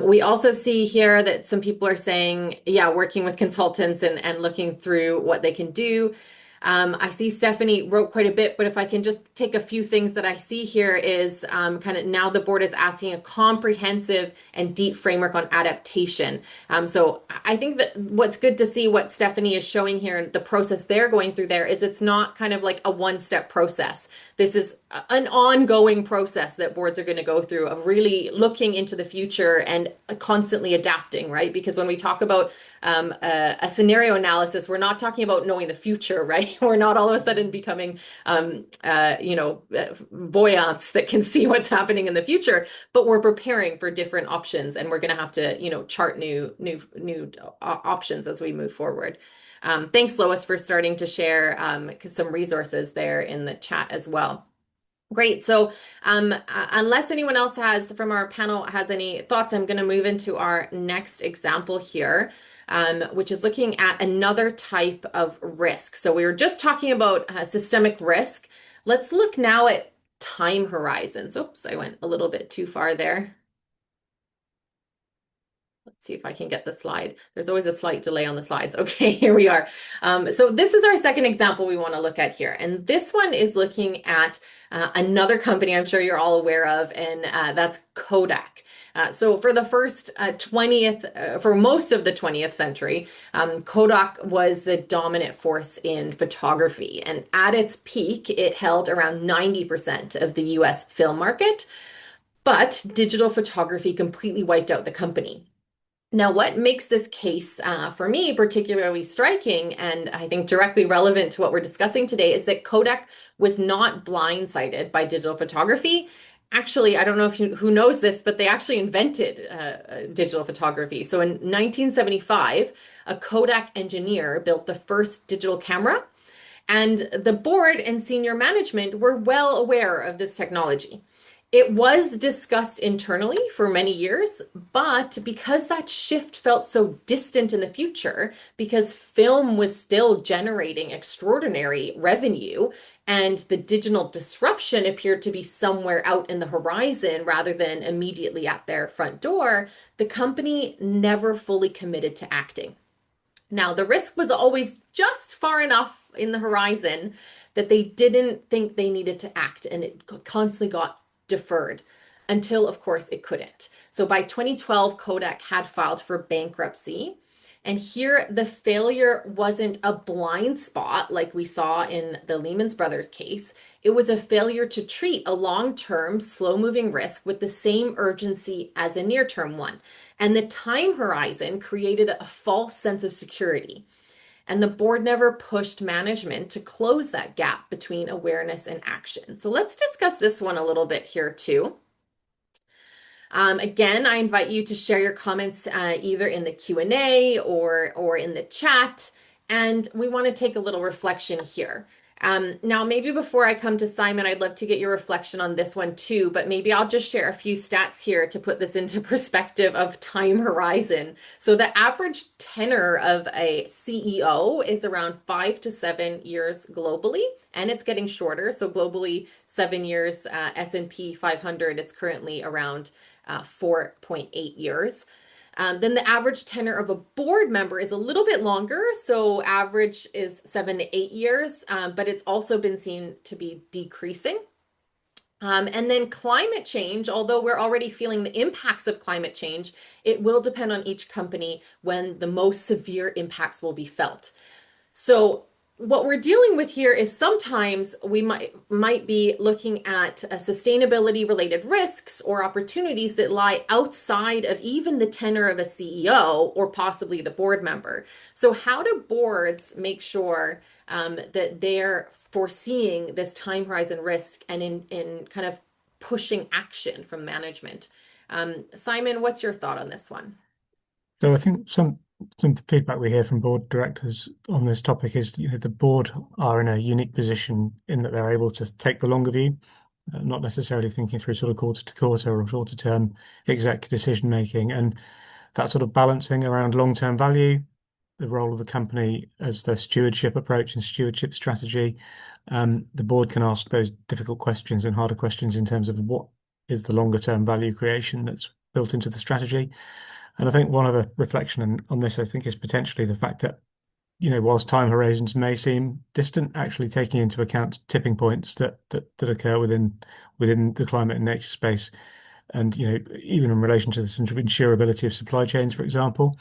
We also see here that some people are saying, yeah, working with consultants and looking through what they can do. I see Stephanie wrote quite a bit, but if I can just take a few things that I see here is kind of now the board is asking a comprehensive and deep framework on adaptation. So I think that what's good to see what Stephanie is showing here and the process they're going through there is it's not kind of like a one-step process. This is an ongoing process that boards are going to go through of really looking into the future and constantly adapting, right? Because when we talk about a scenario analysis, we're not talking about knowing the future, right? We're not all of a sudden becoming, voyants that can see what's happening in the future, but we're preparing for different options, and we're going to have to, chart new options as we move forward. Thanks, Lois, for starting to share some resources there in the chat as well. Great. So unless anyone else from our panel has any thoughts, I'm going to move into our next example here, which is looking at another type of risk. So we were just talking about systemic risk. Let's look now at time horizons. Oops, I went a little bit too far there. Let's see if I can get the slide. There's always a slight delay on the slides. Okay, here we are. So this is our second example we want to look at here. And this one is looking at another company I'm sure you're all aware of, and that's Kodak. So for the for most of the 20th century, Kodak was the dominant force in photography. And at its peak, it held around 90% of the US film market. But digital photography completely wiped out the company. Now, what makes this case for me particularly striking and I think directly relevant to what we're discussing today is that Kodak was not blindsided by digital photography. Actually, I don't know if who knows this, but they actually invented digital photography. So in 1975, a Kodak engineer built the first digital camera, and the board and senior management were well aware of this technology. It was discussed internally for many years, but because that shift felt so distant in the future, because film was still generating extraordinary revenue and the digital disruption appeared to be somewhere out in the horizon rather than immediately at their front door, the company never fully committed to acting. Now, the risk was always just far enough in the horizon that they didn't think they needed to act, and it constantly got deferred until, of course, it couldn't. So by 2012, Kodak had filed for bankruptcy. And here, the failure wasn't a blind spot like we saw in the Lehman Brothers case. It was a failure to treat a long-term, slow-moving risk with the same urgency as a near-term one. And the time horizon created a false sense of security. And the board never pushed management to close that gap between awareness and action. So let's discuss this one a little bit here too. Again, I invite you to share your comments either in the Q&A or in the chat. And we want to take a little reflection here. Now, maybe before I come to Simon, I'd love to get your reflection on this one too, but maybe I'll just share a few stats here to put this into perspective of time horizon. So the average tenure of a CEO is around 5 to 7 years globally, and it's getting shorter. So globally, 7 years, S&P 500, it's currently around 4.8 years. Then the average tenure of a board member is a little bit longer. So average is 7 to 8 years, but it's also been seen to be decreasing. And then climate change, although we're already feeling the impacts of climate change, it will depend on each company when the most severe impacts will be felt. So what we're dealing with here is sometimes we might be looking at sustainability related risks or opportunities that lie outside of even the tenure of a CEO or possibly the board member. So how do boards make sure that they're foreseeing this time horizon risk and in kind of pushing action from management? Simon, what's your thought on this one? So I think some feedback we hear from board directors on this topic is, the board are in a unique position in that they're able to take the longer view, not necessarily thinking through sort of quarter to quarter or shorter term executive decision making, and that sort of balancing around long-term value, the role of the company as the stewardship approach and stewardship strategy. The board can ask those difficult questions and harder questions in terms of what is the longer term value creation that's built into the strategy. And I think one of the reflection on this, I think, is potentially the fact that, whilst time horizons may seem distant, actually taking into account tipping points that occur within the climate and nature space, and even in relation to the sort of insurability of supply chains, for example,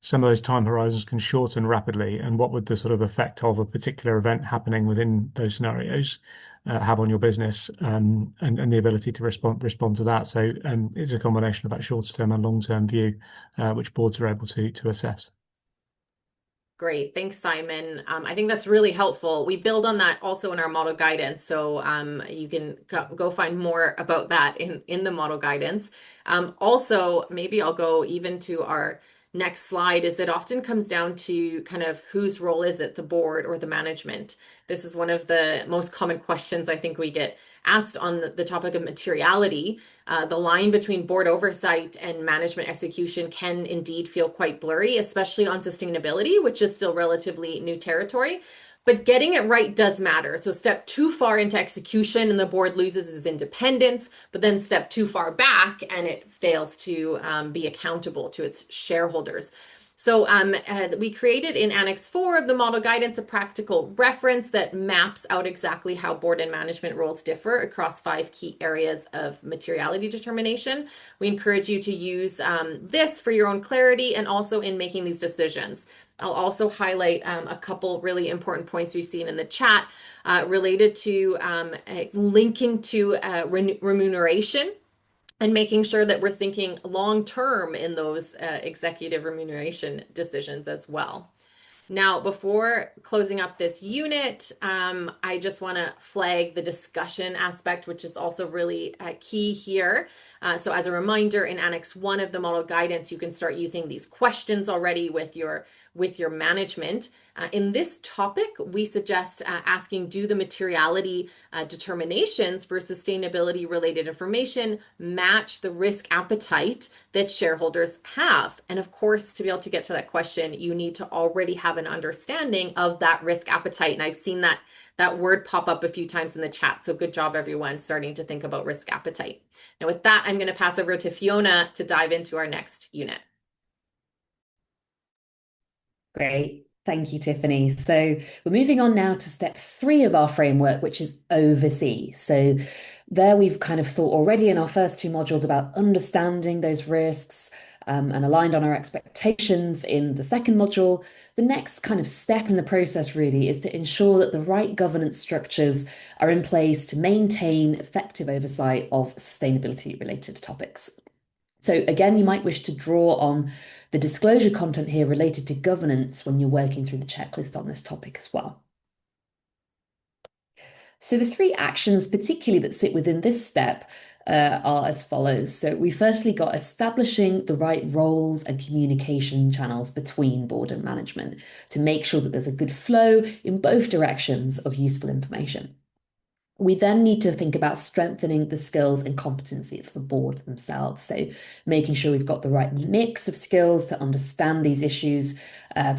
some of those time horizons can shorten rapidly. And what would the sort of effect of a particular event happening within those scenarios have on your business, and the ability to respond to that? So it's a combination of that short term and long term view, which boards are able to assess. Great. Thanks, Simon. I think that's really helpful. We build on that also in our model guidance. So you can go find more about that in the model guidance. Also, maybe I'll go even to our next slide, is it often comes down to kind of whose role is it, the board or the management? This is one of the most common questions I think we get asked on the topic of materiality. The line between board oversight and management execution can indeed feel quite blurry, especially on sustainability, which is still relatively new territory. But getting it right does matter. So step too far into execution and the board loses its independence, but then step too far back and it fails to be accountable to its shareholders. So we created in Annex 4 of the model guidance a practical reference that maps out exactly how board and management roles differ across 5 key areas of materiality determination. We encourage you to use this for your own clarity and also in making these decisions. I'll also highlight a couple really important points we've seen in the chat related to linking to remuneration and making sure that we're thinking long term in those executive remuneration decisions as well. Now, before closing up this unit, I just want to flag the discussion aspect, which is also really key here. So as a reminder, in Annex 1 of the model guidance, you can start using these questions already with your management. In this topic, we suggest asking, do the materiality determinations for sustainability related information match the risk appetite that shareholders have? And of course, to be able to get to that question, you need to already have an understanding of that risk appetite. And I've seen that word pop up a few times in the chat. So good job, everyone, starting to think about risk appetite. Now, with that, I'm going to pass over to Fiona to dive into our next unit. Great. Thank you, Tiffany. So we're moving on now to step 3 of our framework, which is oversee. So there we've kind of thought already in our first 2 modules about understanding those risks and aligned on our expectations in the second module. The next kind of step in the process really is to ensure that the right governance structures are in place to maintain effective oversight of sustainability related topics. So again, you might wish to draw on the disclosure content here related to governance when you're working through the checklist on this topic as well. So the 3 actions particularly that sit within this step are as follows. So we firstly got establishing the right roles and communication channels between board and management to make sure that there's a good flow in both directions of useful information. We then need to think about strengthening the skills and competencies of the board themselves. So making sure we've got the right mix of skills to understand these issues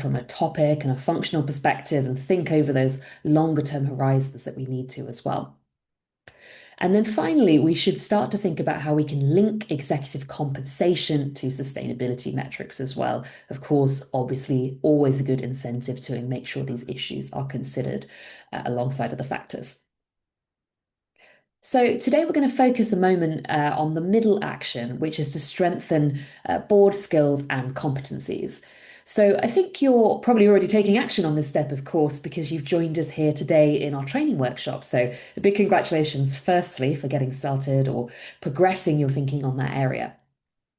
from a topic and a functional perspective and think over those longer term horizons that we need to as well. And then finally, we should start to think about how we can link executive compensation to sustainability metrics as well. Of course, obviously, always a good incentive to make sure these issues are considered alongside other factors. So today we're going to focus a moment on the middle action, which is to strengthen board skills and competencies. So I think you're probably already taking action on this step, of course, because you've joined us here today in our training workshop. So a big congratulations, firstly, for getting started or progressing your thinking on that area.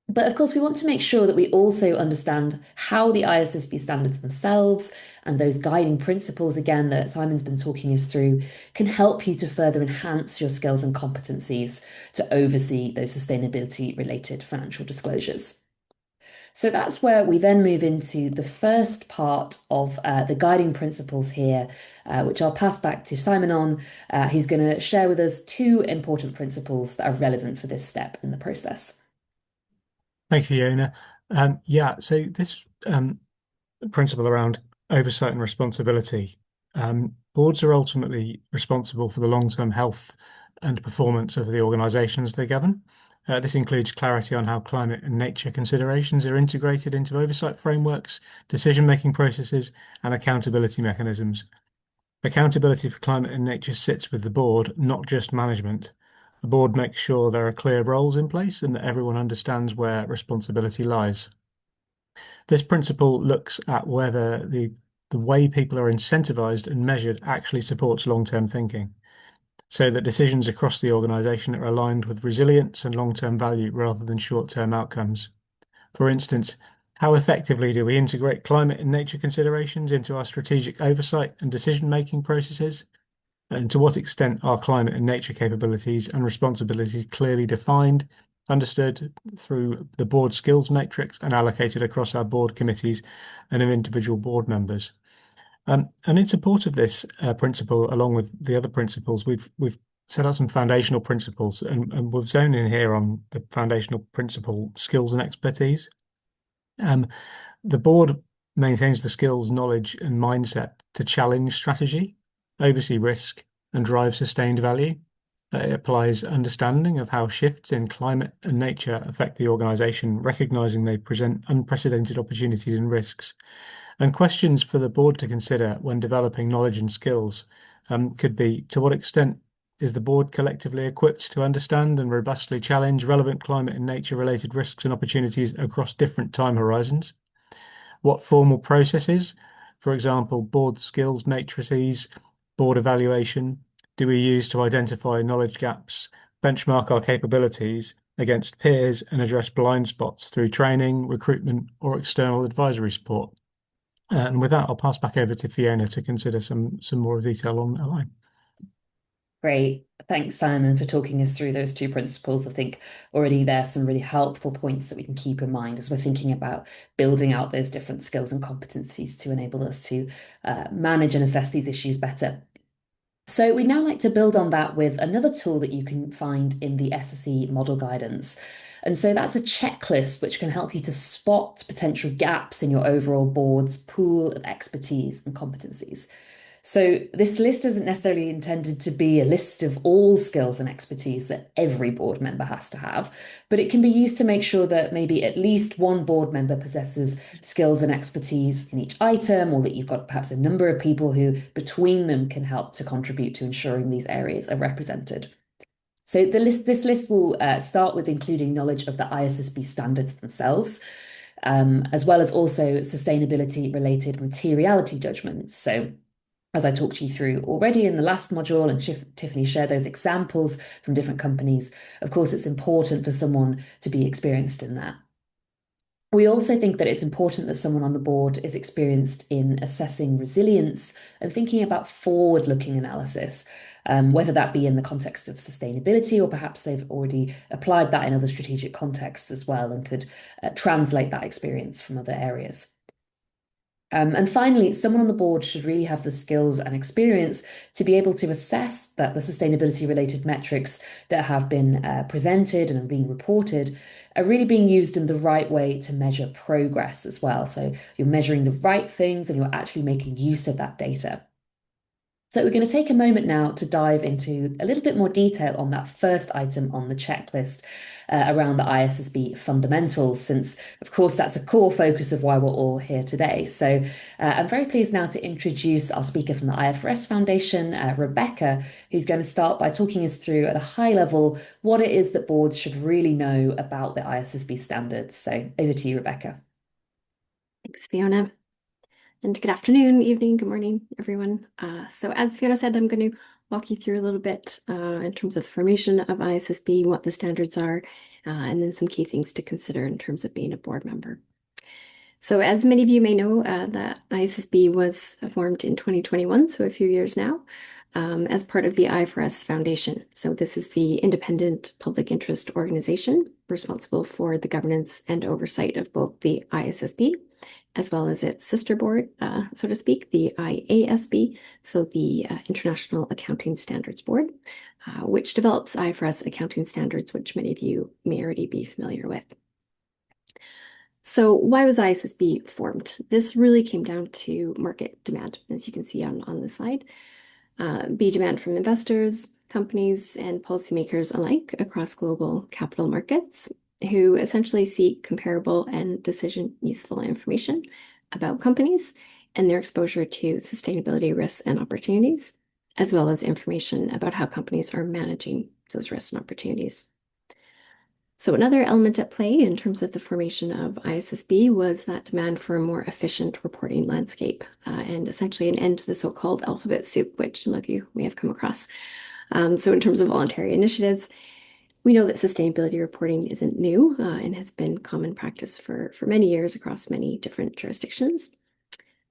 But of course, we want to make sure that we also understand how the ISSB standards themselves and those guiding principles, again, that Simon's been talking us through, can help you to further enhance your skills and competencies to oversee those sustainability related financial disclosures. So that's where we then move into the first part of the guiding principles here, which I'll pass back to Simon on. Who's going to share with us 2 important principles that are relevant for this step in the process. Thank you, Fiona. So this principle around oversight and responsibility, boards are ultimately responsible for the long-term health and performance of the organisations they govern. This includes clarity on how climate and nature considerations are integrated into oversight frameworks, decision-making processes, and accountability mechanisms. Accountability for climate and nature sits with the board, not just management. The board makes sure there are clear roles in place and that everyone understands where responsibility lies. This principle looks at whether the way people are incentivized and measured actually supports long-term thinking, so that decisions across the organisation are aligned with resilience and long-term value rather than short-term outcomes. For instance, how effectively do we integrate climate and nature considerations into our strategic oversight and decision-making processes? And to what extent are climate and nature capabilities and responsibilities clearly defined, understood through the board skills matrix and allocated across our board committees and of individual board members? And in support of this principle, along with the other principles, we've set out some foundational principles, and we've zoned in here on the foundational principle, skills and expertise. The board maintains the skills, knowledge, and mindset to challenge strategy, oversee risk, and drive sustained value. It applies understanding of how shifts in climate and nature affect the organisation, recognising they present unprecedented opportunities and risks. And questions for the board to consider when developing knowledge and skills could be, to what extent is the board collectively equipped to understand and robustly challenge relevant climate and nature-related risks and opportunities across different time horizons? What formal processes, for example, board skills matrices, board evaluation, do we use to identify knowledge gaps, benchmark our capabilities, against peers and address blind spots through training, recruitment, or external advisory support. And with that, I'll pass back over to Fiona to consider some more detail on Align. Great. Thanks, Simon, for talking us through those two principles. I think already there's some really helpful points that we can keep in mind as we're thinking about building out those different skills and competencies to enable us to manage and assess these issues better. So we'd now like to build on that with another tool that you can find in the SSE model guidance. And so that's a checklist which can help you to spot potential gaps in your overall board's pool of expertise and competencies. So this list isn't necessarily intended to be a list of all skills and expertise that every board member has to have, but it can be used to make sure that maybe at least one board member possesses skills and expertise in each item, or that you've got perhaps a number of people who between them can help to contribute to ensuring these areas are represented. So this list will start with including knowledge of the ISSB standards themselves, as well as also sustainability related materiality judgments. So as I talked you through already in the last module, and Tiffany shared those examples from different companies, of course, it's important for someone to be experienced in that. We also think that it's important that someone on the board is experienced in assessing resilience and thinking about forward-looking analysis, whether that be in the context of sustainability, or perhaps they've already applied that in other strategic contexts as well and could translate that experience from other areas. And finally, someone on the board should really have the skills and experience to be able to assess that the sustainability related metrics that have been presented and are being reported are really being used in the right way to measure progress as well. So you're measuring the right things and you're actually making use of that data. So we're going to take a moment now to dive into a little bit more detail on that first item on the checklist around the ISSB fundamentals, since of course that's a core focus of why we're all here today. So I'm very pleased now to introduce our speaker from the IFRS Foundation, Rebecca, who's going to start by talking us through at a high level what it is that boards should really know about the ISSB standards. So over to you, Rebecca. Thanks, Fiona. And good afternoon, evening, good morning, everyone. So as Fiona said, I'm going to walk you through a little bit in terms of the formation of ISSB, what the standards are, and then some key things to consider in terms of being a board member. So as many of you may know, the ISSB was formed in 2021, so a few years now, as part of the IFRS Foundation. So this is the independent public interest organization responsible for the governance and oversight of both the ISSB as well as its sister board, so to speak, the IASB, so the International Accounting Standards Board, which develops IFRS accounting standards, which many of you may already be familiar with. So why was ISSB formed? This really came down to market demand, as you can see on the slide. B, demand from investors, companies, and policymakers alike across global capital markets, who essentially seek comparable and decision useful information about companies and their exposure to sustainability risks and opportunities, as well as information about how companies are managing those risks and opportunities. So another element at play in terms of the formation of ISSB was that demand for a more efficient reporting landscape and essentially an end to the so-called alphabet soup, which some of you may have come across. So in terms of voluntary initiatives, we know that sustainability reporting isn't new and has been common practice for many years across many different jurisdictions.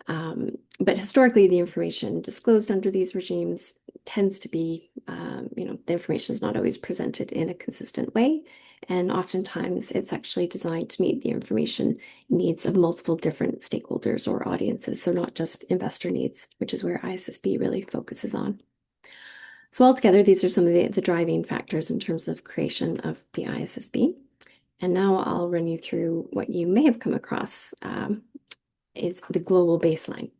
But historically, the information disclosed under these regimes tends to be, the information is not always presented in a consistent way. And oftentimes it's actually designed to meet the information needs of multiple different stakeholders or audiences. So not just investor needs, which is where ISSB really focuses on. So altogether, these are some of the driving factors in terms of creation of the ISSB. And now I'll run you through what you may have come across is the global baseline.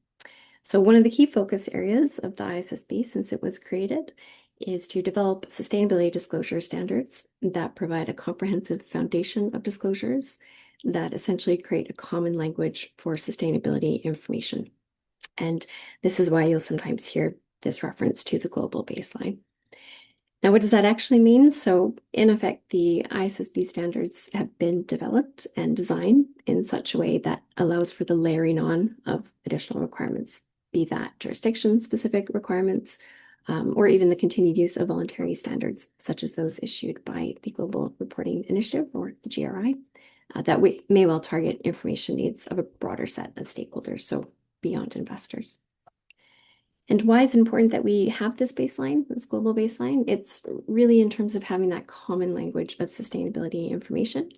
So one of the key focus areas of the ISSB since it was created is to develop sustainability disclosure standards that provide a comprehensive foundation of disclosures that essentially create a common language for sustainability information. And this is why you'll sometimes hear this reference to the global baseline. Now, what does that actually mean? So in effect, the ISSB standards have been developed and designed in such a way that allows for the layering on of additional requirements, be that jurisdiction-specific requirements, or even the continued use of voluntary standards, such as those issued by the Global Reporting Initiative, or the GRI, that we may well target information needs of a broader set of stakeholders, so beyond investors. And why is it important that we have this baseline, this global baseline? It's really in terms of having that common language of sustainability information.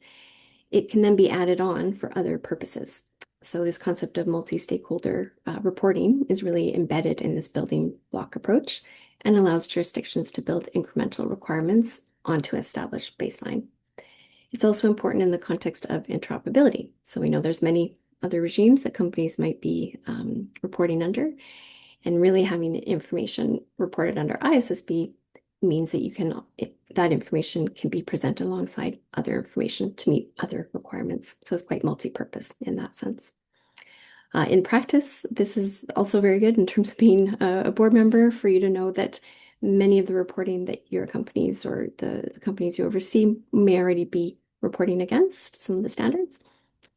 It can then be added on for other purposes. So this concept of multi-stakeholder reporting is really embedded in this building block approach and allows jurisdictions to build incremental requirements onto an established baseline. It's also important in the context of interoperability. So we know there's many other regimes that companies might be reporting under, and really having information reported under ISSB means that that information can be presented alongside other information to meet other requirements. So it's quite multi-purpose in that sense. In practice, this is also very good in terms of being a board member, for you to know that many of the reporting that your companies or the companies you oversee may already be reporting against some of the standards.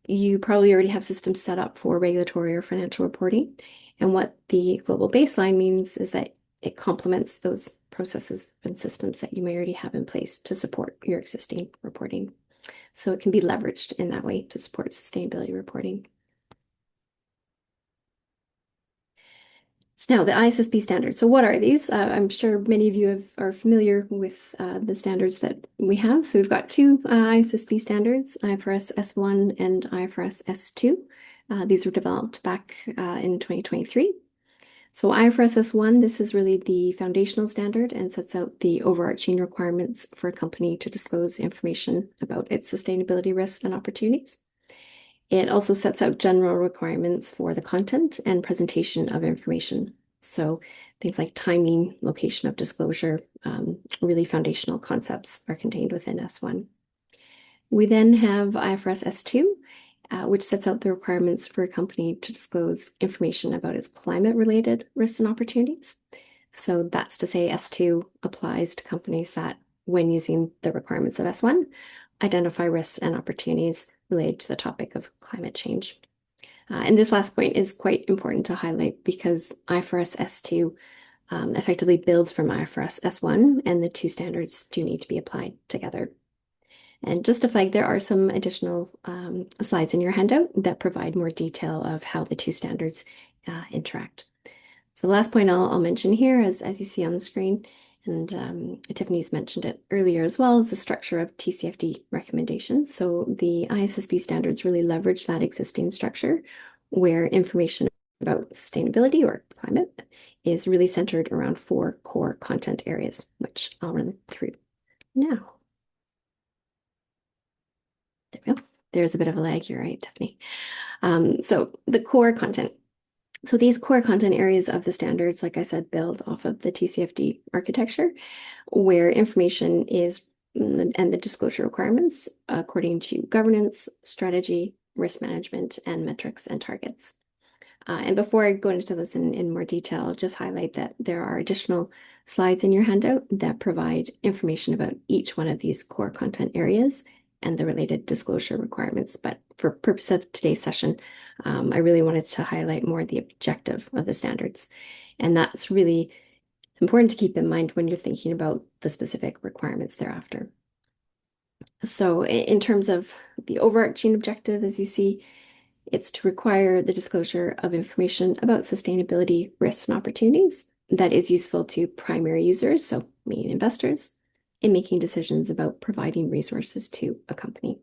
You probably already have systems set up for regulatory or financial reporting. And what the global baseline means is that it complements those processes and systems that you may already have in place to support your existing reporting. So it can be leveraged in that way to support sustainability reporting. So now the ISSB standards. So what are these? I'm sure many of you are familiar with the standards that we have. So we've got two ISSB standards, IFRS S1 and IFRS S2. These were developed back in 2023. So IFRS S1, this is really the foundational standard and sets out the overarching requirements for a company to disclose information about its sustainability risks and opportunities. It also sets out general requirements for the content and presentation of information. So things like timing, location of disclosure, really foundational concepts are contained within S1. We then have IFRS S2, which sets out the requirements for a company to disclose information about its climate-related risks and opportunities. So that's to say S2 applies to companies that, when using the requirements of S1, identify risks and opportunities related to the topic of climate change. And this last point is quite important to highlight because IFRS S2 effectively builds from IFRS S1, and the two standards do need to be applied together. And just to flag, there are some additional slides in your handout that provide more detail of how the two standards interact. So the last point I'll mention here, as you see on the screen, and Tiffany's mentioned it earlier as well, is the structure of TCFD recommendations. So the ISSB standards really leverage that existing structure where information about sustainability or climate is really centered around 4 core content areas, which I'll run through now. There we go. There's a bit of a lag here, right, Tiffany? So the core content. So these core content areas of the standards, like I said, build off of the TCFD architecture, where information is and the disclosure requirements according to governance, strategy, risk management, and metrics and targets. And before I go into this in more detail, I'll just highlight that there are additional slides in your handout that provide information about each one of these core content areas and the related disclosure requirements. But for purpose of today's session, I really wanted to highlight more the objective of the standards. And that's really important to keep in mind when you're thinking about the specific requirements thereafter. So in terms of the overarching objective, as you see, it's to require the disclosure of information about sustainability risks and opportunities that is useful to primary users, so meaning investors, in making decisions about providing resources to a company.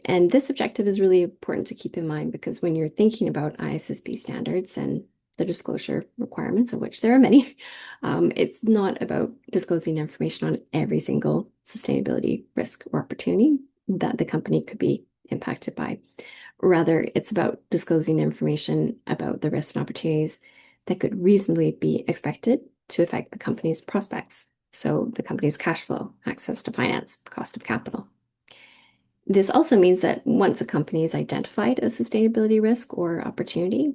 And this objective is really important to keep in mind because when you're thinking about ISSB standards and the disclosure requirements, of which there are many, it's not about disclosing information on every single sustainability risk or opportunity that the company could be impacted by. Rather, it's about disclosing information about the risks and opportunities that could reasonably be expected to affect the company's prospects. So the company's cash flow, access to finance, cost of capital. This also means that once a company is identified a sustainability risk or opportunity,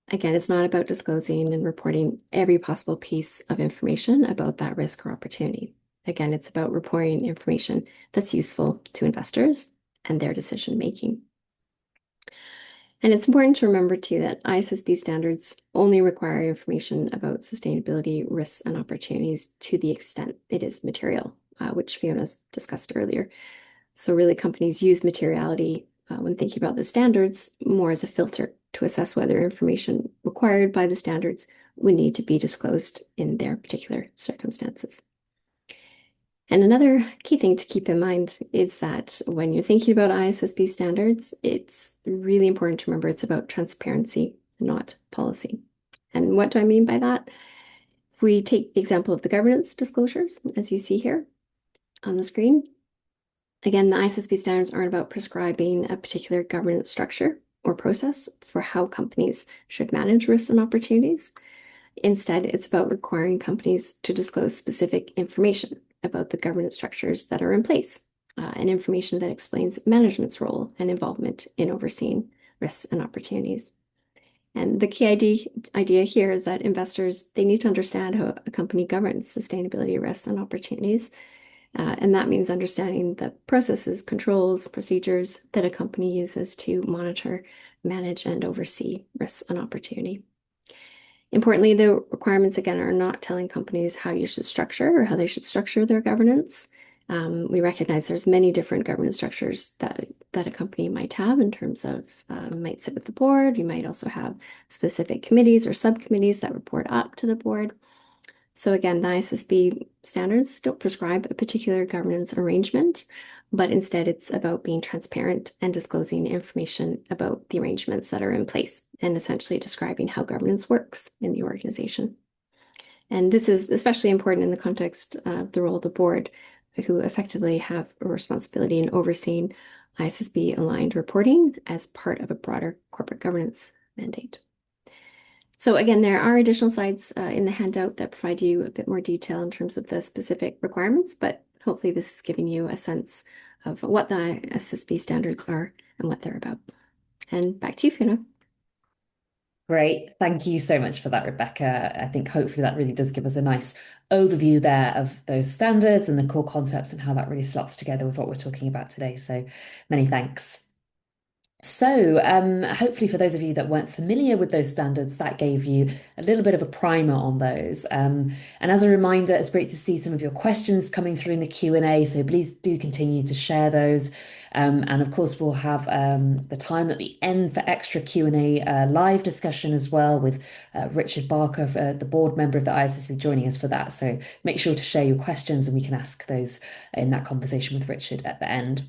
again, it's not about disclosing and reporting every possible piece of information about that risk or opportunity. Again, it's about reporting information that's useful to investors and their decision making. And it's important to remember too that ISSB standards only require information about sustainability risks and opportunities to the extent it is material, which Fiona's discussed earlier. So really companies use materiality when thinking about the standards more as a filter to assess whether information required by the standards would need to be disclosed in their particular circumstances. And another key thing to keep in mind is that when you're thinking about ISSB standards, it's really important to remember it's about transparency, not policy. And what do I mean by that? If we take the example of the governance disclosures, as you see here on the screen, again, the ISSB standards aren't about prescribing a particular governance structure or process for how companies should manage risks and opportunities. Instead, it's about requiring companies to disclose specific information about the governance structures that are in place, and information that explains management's role and involvement in overseeing risks and opportunities. And the key idea here is that investors, they need to understand how a company governs sustainability risks and opportunities. And that means understanding the processes, controls, procedures that a company uses to monitor, manage, and oversee risks and opportunity. Importantly, the requirements, again, are not telling companies how you should structure or how they should structure their governance. We recognize there's many different governance structures that a company might have in terms of might sit with the board. You might also have specific committees or subcommittees that report up to the board. So again, the ISSB standards don't prescribe a particular governance arrangement, but instead it's about being transparent and disclosing information about the arrangements that are in place and essentially describing how governance works in the organization. And this is especially important in the context of the role of the board, who effectively have a responsibility in overseeing ISSB-aligned reporting as part of a broader corporate governance mandate. So again, there are additional slides in the handout that provide you a bit more detail in terms of the specific requirements, but hopefully this is giving you a sense of what the ISSB standards are and what they're about. And back to you, Fiona. Great. Thank you so much for that, Rebecca. I think hopefully that really does give us a nice overview there of those standards and the core concepts and how that really slots together with what we're talking about today. So many thanks. So hopefully for those of you that weren't familiar with those standards, that gave you a little bit of a primer on those. And as a reminder, it's great to see some of your questions coming through in the Q&A, so please do continue to share those. And of course, we'll have the time at the end for extra Q&A live discussion as well with Richard Barker, the board member of the ISSB, joining us for that. So make sure to share your questions and we can ask those in that conversation with Richard at the end.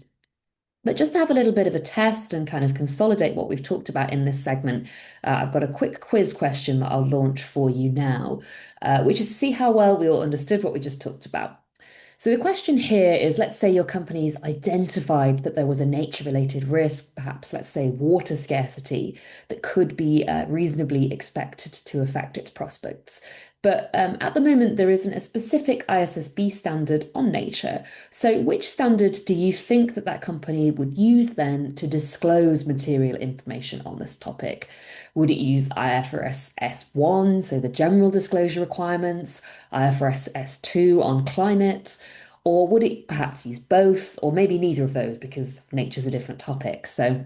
But just to have a little bit of a test and kind of consolidate what we've talked about in this segment, I've got a quick quiz question that I'll launch for you now, which is to see how well we all understood what we just talked about. So the question here is, let's say your company's identified that there was a nature-related risk, perhaps let's say water scarcity, that could be reasonably expected to affect its prospects. But at the moment, there isn't a specific ISSB standard on nature. So which standard do you think that company would use then to disclose material information on this topic? Would it use IFRS S1, so the general disclosure requirements, IFRS S2 on climate, or would it perhaps use both, or maybe neither of those because nature's a different topic? So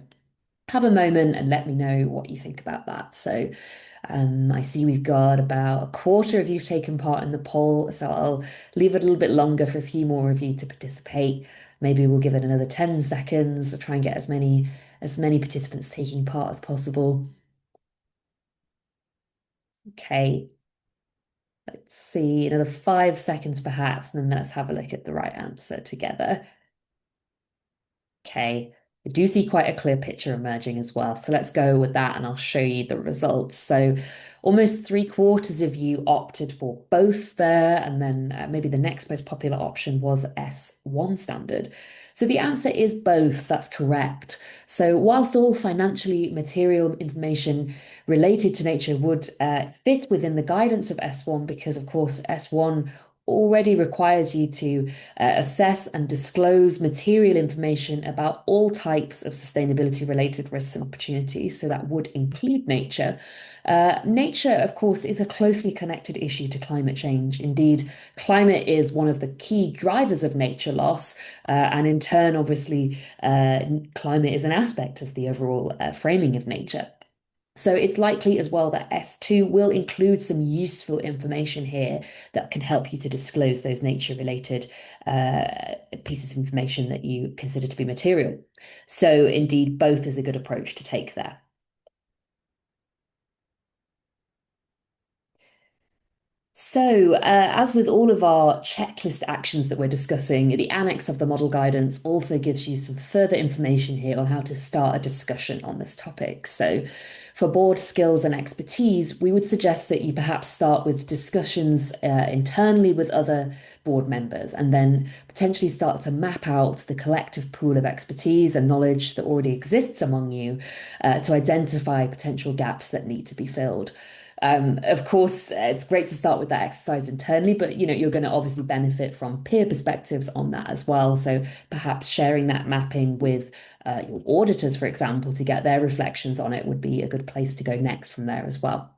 have a moment and let me know what you think about that. So I see we've got about a quarter of you taken part in the poll, so I'll leave it a little bit longer for a few more of you to participate. Maybe we'll give it another 10 seconds to try and get as many participants taking part as possible. Okay, let's see, another 5 seconds perhaps, and then let's have a look at the right answer together. Okay, I do see quite a clear picture emerging as well. So let's go with that and I'll show you the results. So almost 3/4 of you opted for both there. And then maybe the next most popular option was S1 standard. So the answer is both. That's correct. So whilst all financially material information related to nature would fit within the guidance of S1, because of course S1 already requires you to assess and disclose material information about all types of sustainability related risks and opportunities. So that would include nature. Nature, of course, is a closely connected issue to climate change. Indeed, climate is one of the key drivers of nature loss, and in turn, obviously, climate is an aspect of the overall framing of nature. So it's likely as well that S2 will include some useful information here that can help you to disclose those nature-related pieces of information that you consider to be material. So indeed, both is a good approach to take there. So, as with all of our checklist actions that we're discussing, the annex of the model guidance also gives you some further information here on how to start a discussion on this topic. So, for board skills and expertise, we would suggest that you perhaps start with discussions internally with other board members and then potentially start to map out the collective pool of expertise and knowledge that already exists among you to identify potential gaps that need to be filled. Of course, it's great to start with that exercise internally, but you're going to obviously benefit from peer perspectives on that as well. So perhaps sharing that mapping with your auditors, for example, to get their reflections on it would be a good place to go next from there as well.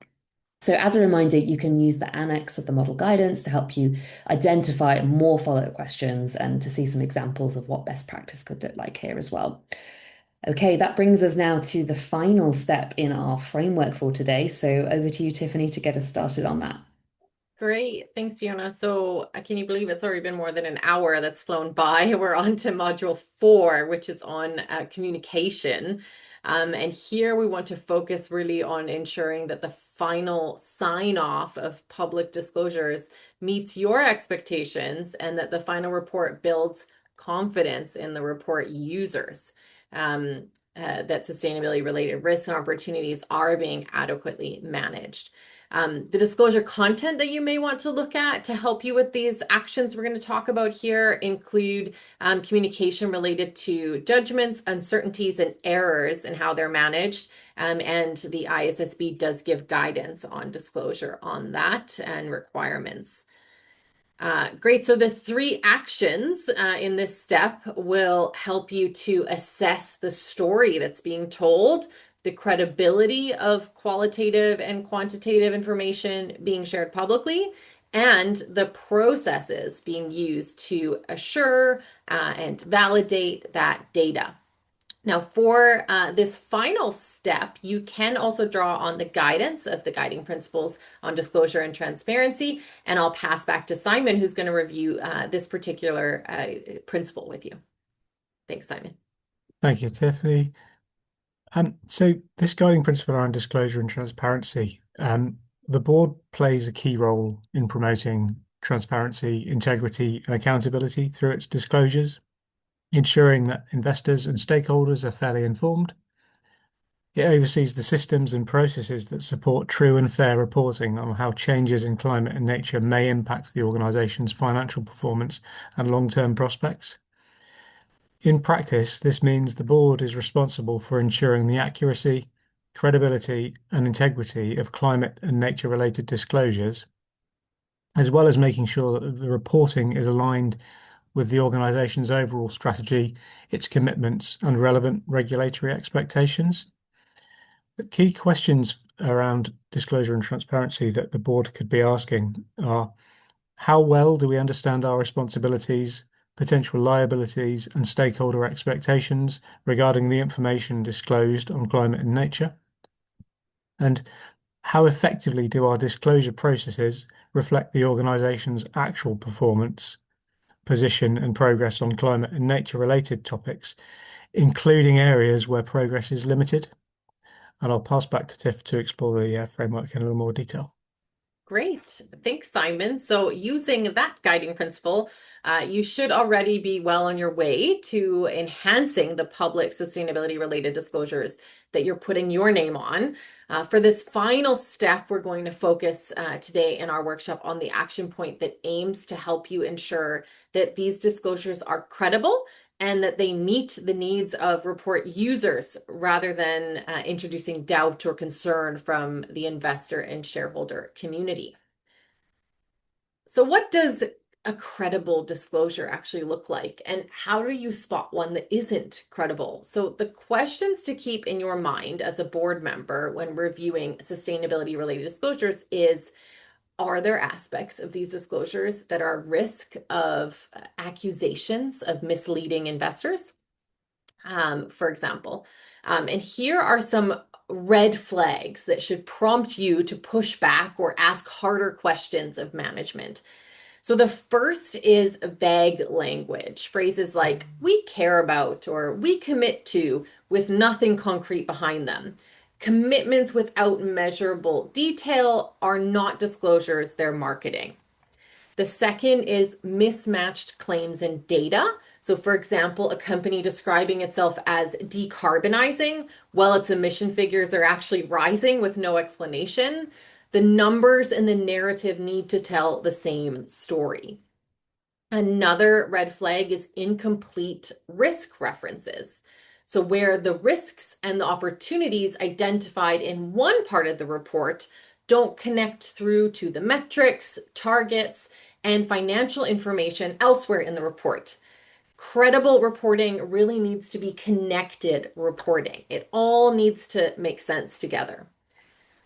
So as a reminder, you can use the annex of the model guidance to help you identify more follow-up questions and to see some examples of what best practice could look like here as well. Okay, that brings us now to the final step in our framework for today. So over to you, Tiffany, to get us started on that. Great. Thanks, Fiona. So can you believe it's already been more than an hour that's flown by? We're on to module 4, which is on communication. And here we want to focus really on ensuring that the final sign-off of public disclosures meets your expectations and that the final report builds confidence in the report users. That sustainability related risks and opportunities are being adequately managed. The disclosure content that you may want to look at to help you with these actions we're going to talk about here include communication related to judgments, uncertainties, and errors and how they're managed. And the ISSB does give guidance on disclosure on that and requirements. Great. So the 3 actions in this step will help you to assess the story that's being told, the credibility of qualitative and quantitative information being shared publicly, and the processes being used to assure and validate that data. Now, for this final step, you can also draw on the guidance of the guiding principles on disclosure and transparency, and I'll pass back to Simon, who's going to review this particular principle with you. Thanks, Simon. Thank you, Tiffany. So this guiding principle around disclosure and transparency, the board plays a key role in promoting transparency, integrity, and accountability through its disclosures, ensuring that investors and stakeholders are fairly informed. It oversees the systems and processes that support true and fair reporting on how changes in climate and nature may impact the organization's financial performance and long-term prospects. In practice, this means the board is responsible for ensuring the accuracy, credibility, and integrity of climate and nature-related disclosures, as well as making sure that the reporting is aligned with the organization's overall strategy, its commitments, and relevant regulatory expectations. The key questions around disclosure and transparency that the board could be asking are: how well do we understand our responsibilities, potential liabilities, and stakeholder expectations regarding the information disclosed on climate and nature? And how effectively do our disclosure processes reflect the organization's actual performance, position, and progress on climate and nature-related topics, including areas where progress is limited? And I'll pass back to Tiff to explore the framework in a little more detail. Great. Thanks, Simon. So using that guiding principle, you should already be well on your way to enhancing the public sustainability related disclosures that you're putting your name on. For this final step, we're going to focus today in our workshop on the action point that aims to help you ensure that these disclosures are credible and that they meet the needs of report users rather than introducing doubt or concern from the investor and shareholder community. So what does a credible disclosure actually look like? And how do you spot one that isn't credible? So the questions to keep in your mind as a board member when reviewing sustainability related disclosures is, are there aspects of these disclosures that are risk of accusations of misleading investors? For example. And here are some red flags that should prompt you to push back or ask harder questions of management. So the first is vague language, phrases like "we care about" or "we commit to" with nothing concrete behind them. Commitments without measurable detail are not disclosures, they're marketing. The second is mismatched claims and data. So, for example, a company describing itself as decarbonizing while its emission figures are actually rising with no explanation. The numbers and the narrative need to tell the same story. Another red flag is incomplete risk references. So, where the risks and the opportunities identified in one part of the report don't connect through to the metrics, targets, and financial information elsewhere in the report. Credible reporting really needs to be connected reporting. It all needs to make sense together.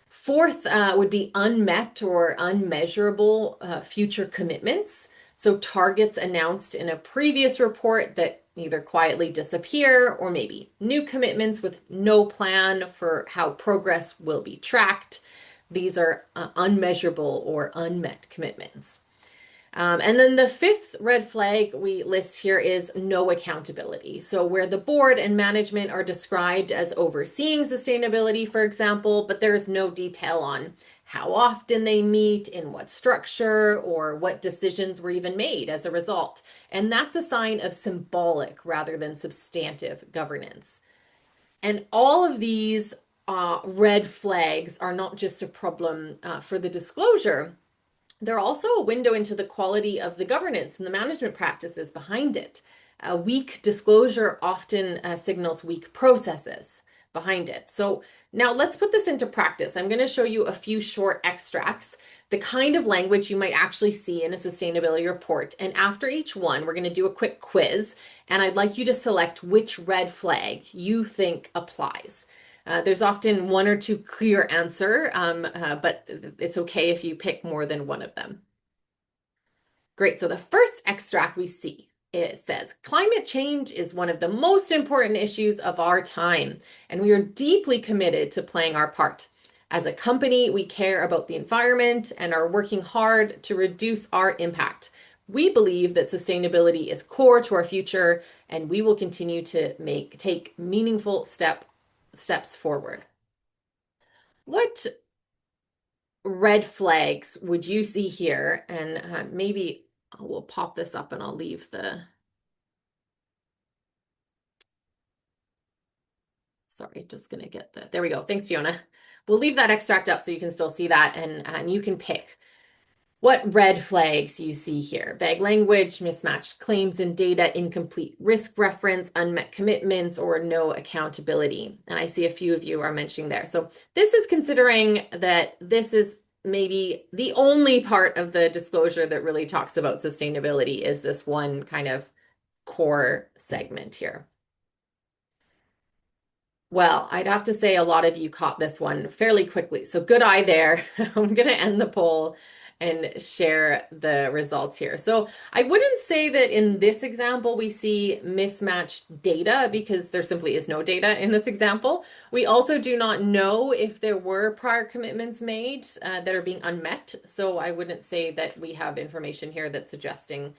Fourth would be unmet or unmeasurable future commitments. So targets announced in a previous report that either quietly disappear, or maybe new commitments with no plan for how progress will be tracked. These are unmeasurable or unmet commitments. And then the fifth red flag we list here is no accountability. So where the board and management are described as overseeing sustainability, for example, but there's no detail on how often they meet, in what structure, or what decisions were even made as a result. And that's a sign of symbolic rather than substantive governance. And all of these red flags are not just a problem for the disclosure. They're also a window into the quality of the governance and the management practices behind it. A weak disclosure often signals weak processes behind it. So now let's put this into practice. I'm going to show you a few short extracts, the kind of language you might actually see in a sustainability report. And after each one, we're going to do a quick quiz, and I'd like you to select which red flag you think applies. There's often one or two clear answer, but it's okay if you pick more than one of them. Great, so the first extract we see, it says, climate change is one of the most important issues of our time, and we are deeply committed to playing our part. As a company, we care about the environment and are working hard to reduce our impact. We believe that sustainability is core to our future, and we will continue to take meaningful steps forward. What red flags would you see here? And maybe we'll pop this up and I'll leave sorry, just gonna get there we go. Thanks, Fiona. We'll leave that extract up so you can still see that, and you can pick what red flags you see here. Vague language, mismatched claims and data, incomplete risk reference, unmet commitments, or no accountability. And I see a few of you are mentioning there. So this is considering that this is maybe the only part of the disclosure that really talks about sustainability, is this one kind of core segment here. Well, I'd have to say a lot of you caught this one fairly quickly. So good eye there. I'm going to end the poll and share the results here. So I wouldn't say that in this example we see mismatched data, because there simply is no data in this example. We also do not know if there were prior commitments made that are being unmet. So I wouldn't say that we have information here that's suggesting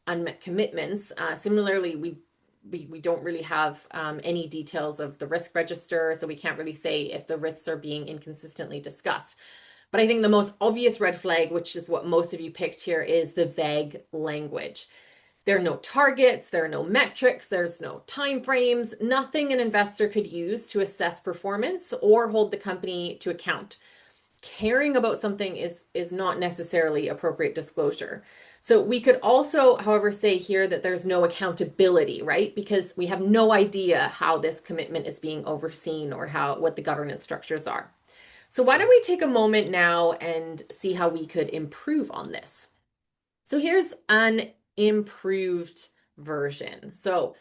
unmet commitments. Similarly, we don't really have any details of the risk register, so we can't really say if the risks are being inconsistently discussed. But I think the most obvious red flag, which is what most of you picked here, is the vague language. There are no targets, there are no metrics, there's no timeframes, nothing an investor could use to assess performance or hold the company to account. Caring about something is not necessarily appropriate disclosure. So we could also, however, say here that there's no accountability, right? Because we have no idea how this commitment is being overseen or what the governance structures are. So why don't we take a moment now and see how we could improve on this? So here's an improved version. So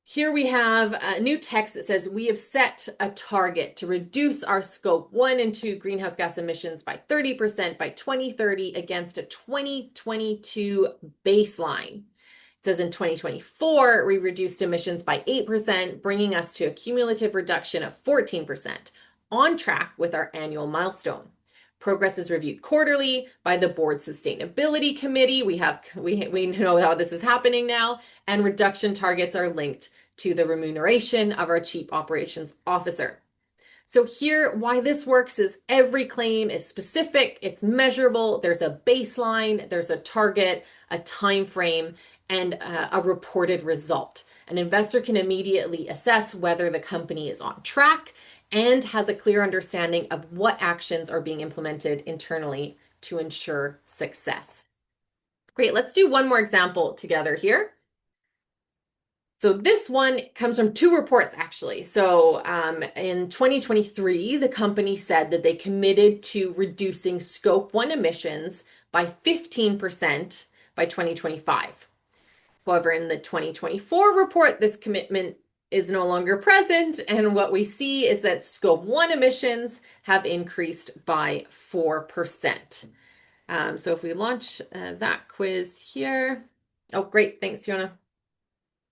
here we have a new text that says we have set a target to reduce our scope 1 and 2 greenhouse gas emissions by 30% by 2030 against a 2022 baseline. It says in 2024, we reduced emissions by 8%, bringing us to a cumulative reduction of 14%, on track with our annual milestone. Progress is reviewed quarterly by the board sustainability committee. We know how this is happening now, and reduction targets are linked to the remuneration of our chief operations officer. So here, why this works is every claim is specific, it's measurable, there's a baseline, there's a target, a time frame, and a reported result. An investor can immediately assess whether the company is on track and has a clear understanding of what actions are being implemented internally to ensure success. Great, let's do one more example together here. So this one comes from two reports, actually. So in 2023, the company said that they committed to reducing Scope 1 emissions by 15% by 2025. However, in the 2024 report, this commitment is no longer present, and what we see is that Scope 1 emissions have increased by 4%. So if we launch that quiz here. Oh, great. Thanks, Fiona.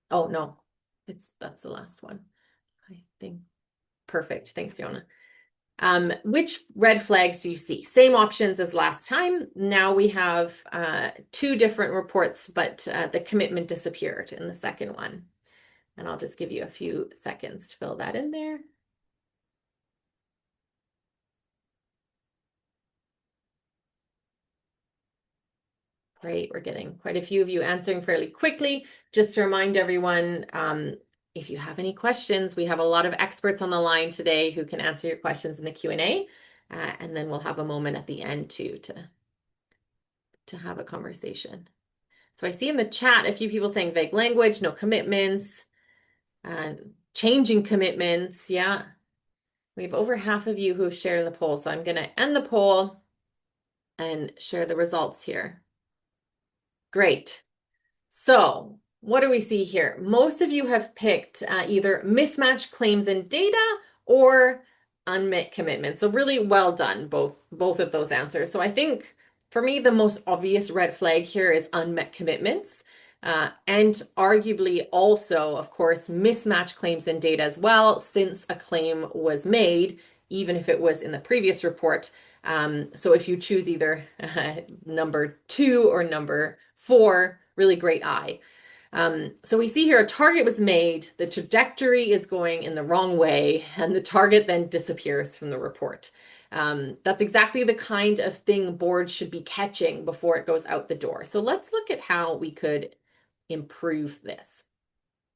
Oh, no, that's the last one, I think. Perfect. Thanks, Fiona. Which red flags do you see? Same options as last time. Now we have two different reports, but the commitment disappeared in the second one. And I'll just give you a few seconds to fill that in there. Great, we're getting quite a few of you answering fairly quickly. Just to remind everyone, if you have any questions, we have a lot of experts on the line today who can answer your questions in the Q&A, and then we'll have a moment at the end too to have a conversation. So I see in the chat a few people saying vague language, no commitments, changing commitments. Yeah, we have over half of you who have shared in the poll, so I'm going to end the poll and share the results here. Great. So what do we see here? Most of you have picked either mismatched claims and data or unmet commitments. So really well done, both of those answers. So I think for me, the most obvious red flag here is unmet commitments. And arguably also, of course, mismatched claims and data as well, since a claim was made, even if it was in the previous report. So if you choose either number 2 or number 4, really great eye. So we see here a target was made, the trajectory is going in the wrong way, and the target then disappears from the report. That's exactly the kind of thing boards should be catching before it goes out the door. So let's look at how we could improve this.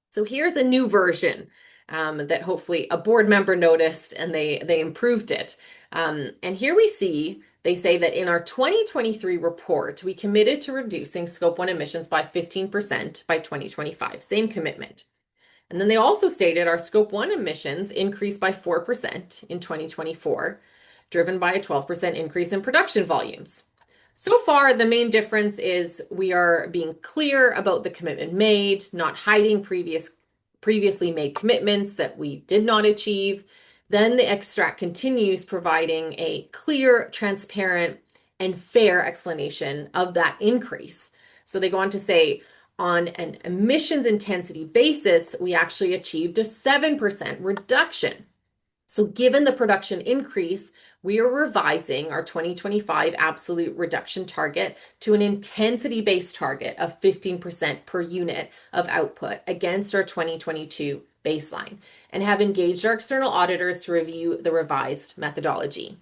So here's a new version that hopefully a board member noticed and they improved it. And here we see, they say that in our 2023 report, we committed to reducing Scope 1 emissions by 15% by 2025, same commitment. And then they also stated our Scope 1 emissions increased by 4% in 2024, driven by a 12% increase in production volumes. So far, the main difference is we are being clear about the commitment made, not hiding previously made commitments that we did not achieve. Then the extract continues providing a clear, transparent, and fair explanation of that increase. So they go on to say, on an emissions intensity basis, we actually achieved a 7% reduction. So given the production increase, we are revising our 2025 absolute reduction target to an intensity-based target of 15% per unit of output against our 2022 baseline, and have engaged our external auditors to review the revised methodology.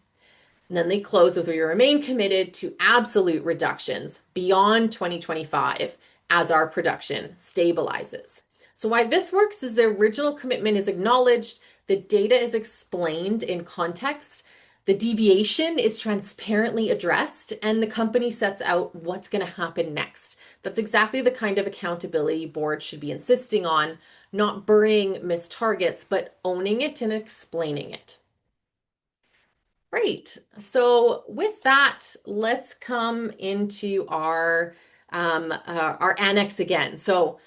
And then they close with, we remain committed to absolute reductions beyond 2025 as our production stabilizes. So why this works is the original commitment is acknowledged, the data is explained in context, the deviation is transparently addressed, and the company sets out what's going to happen next. That's exactly the kind of accountability boards should be insisting on, not burying missed targets, but owning it and explaining it. Great. So with that, let's come into our annex again. So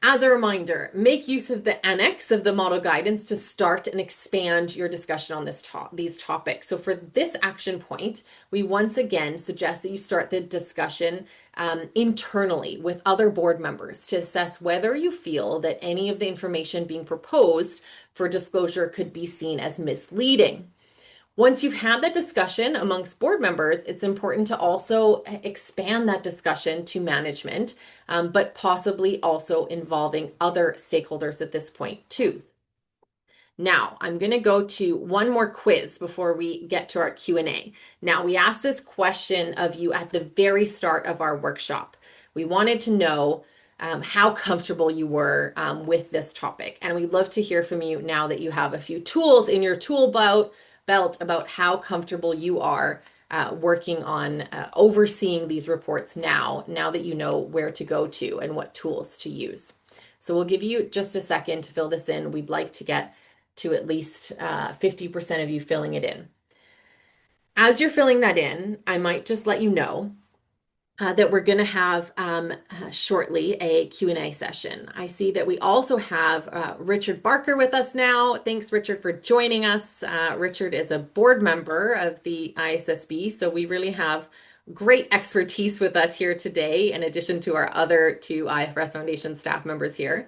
as a reminder, make use of the annex of the model guidance to start and expand your discussion on these topics. So for this action point, we once again suggest that you start the discussion internally with other board members to assess whether you feel that any of the information being proposed for disclosure could be seen as misleading. Once you've had that discussion amongst board members, it's important to also expand that discussion to management, but possibly also involving other stakeholders at this point too. Now, I'm going to go to one more quiz before we get to our Q&A. Now, we asked this question of you at the very start of our workshop. We wanted to know how comfortable you were with this topic. And we'd love to hear from you now that you have a few tools in your tool belt about how comfortable you are working on overseeing these reports now that you know where to go to and what tools to use. So we'll give you just a second to fill this in. We'd like to get to at least 50% of you filling it in. As you're filling that in, I might just let you know that we're going to have shortly a Q&A session. I see that we also have Richard Barker with us now. Thanks, Richard, for joining us. Richard is a board member of the ISSB, so we really have great expertise with us here today, in addition to our other two IFRS Foundation staff members here.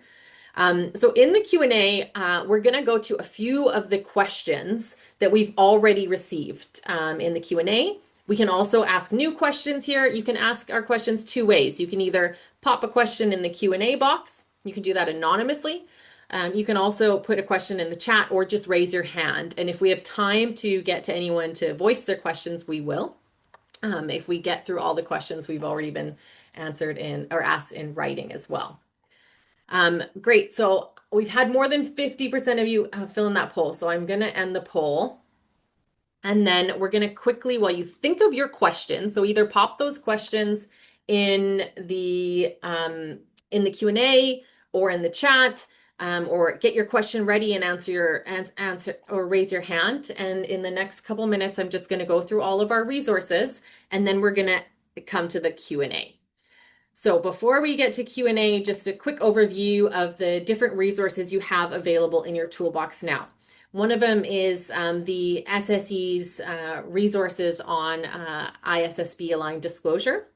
So in the Q&A, we're going to go to a few of the questions that we've already received in the Q&A. We can also ask new questions here. You can ask our questions two ways. You can either pop a question in the Q&A box. You can do that anonymously. You can also put a question in the chat or just raise your hand. And if we have time to get to anyone to voice their questions, we will. If we get through all the questions, we've already been answered in or asked in writing as well. Great. So we've had more than 50% of you fill in that poll. So I'm going to end the poll. And then we're going to quickly, while you think of your questions, so either pop those questions in the Q&A or in the chat, or get your question ready and answer or raise your hand. And in the next couple minutes, I'm just going to go through all of our resources, and then we're going to come to the Q&A. So before we get to Q&A, just a quick overview of the different resources you have available in your toolbox now. One of them is the SSE's resources on ISSB-Aligned disclosure.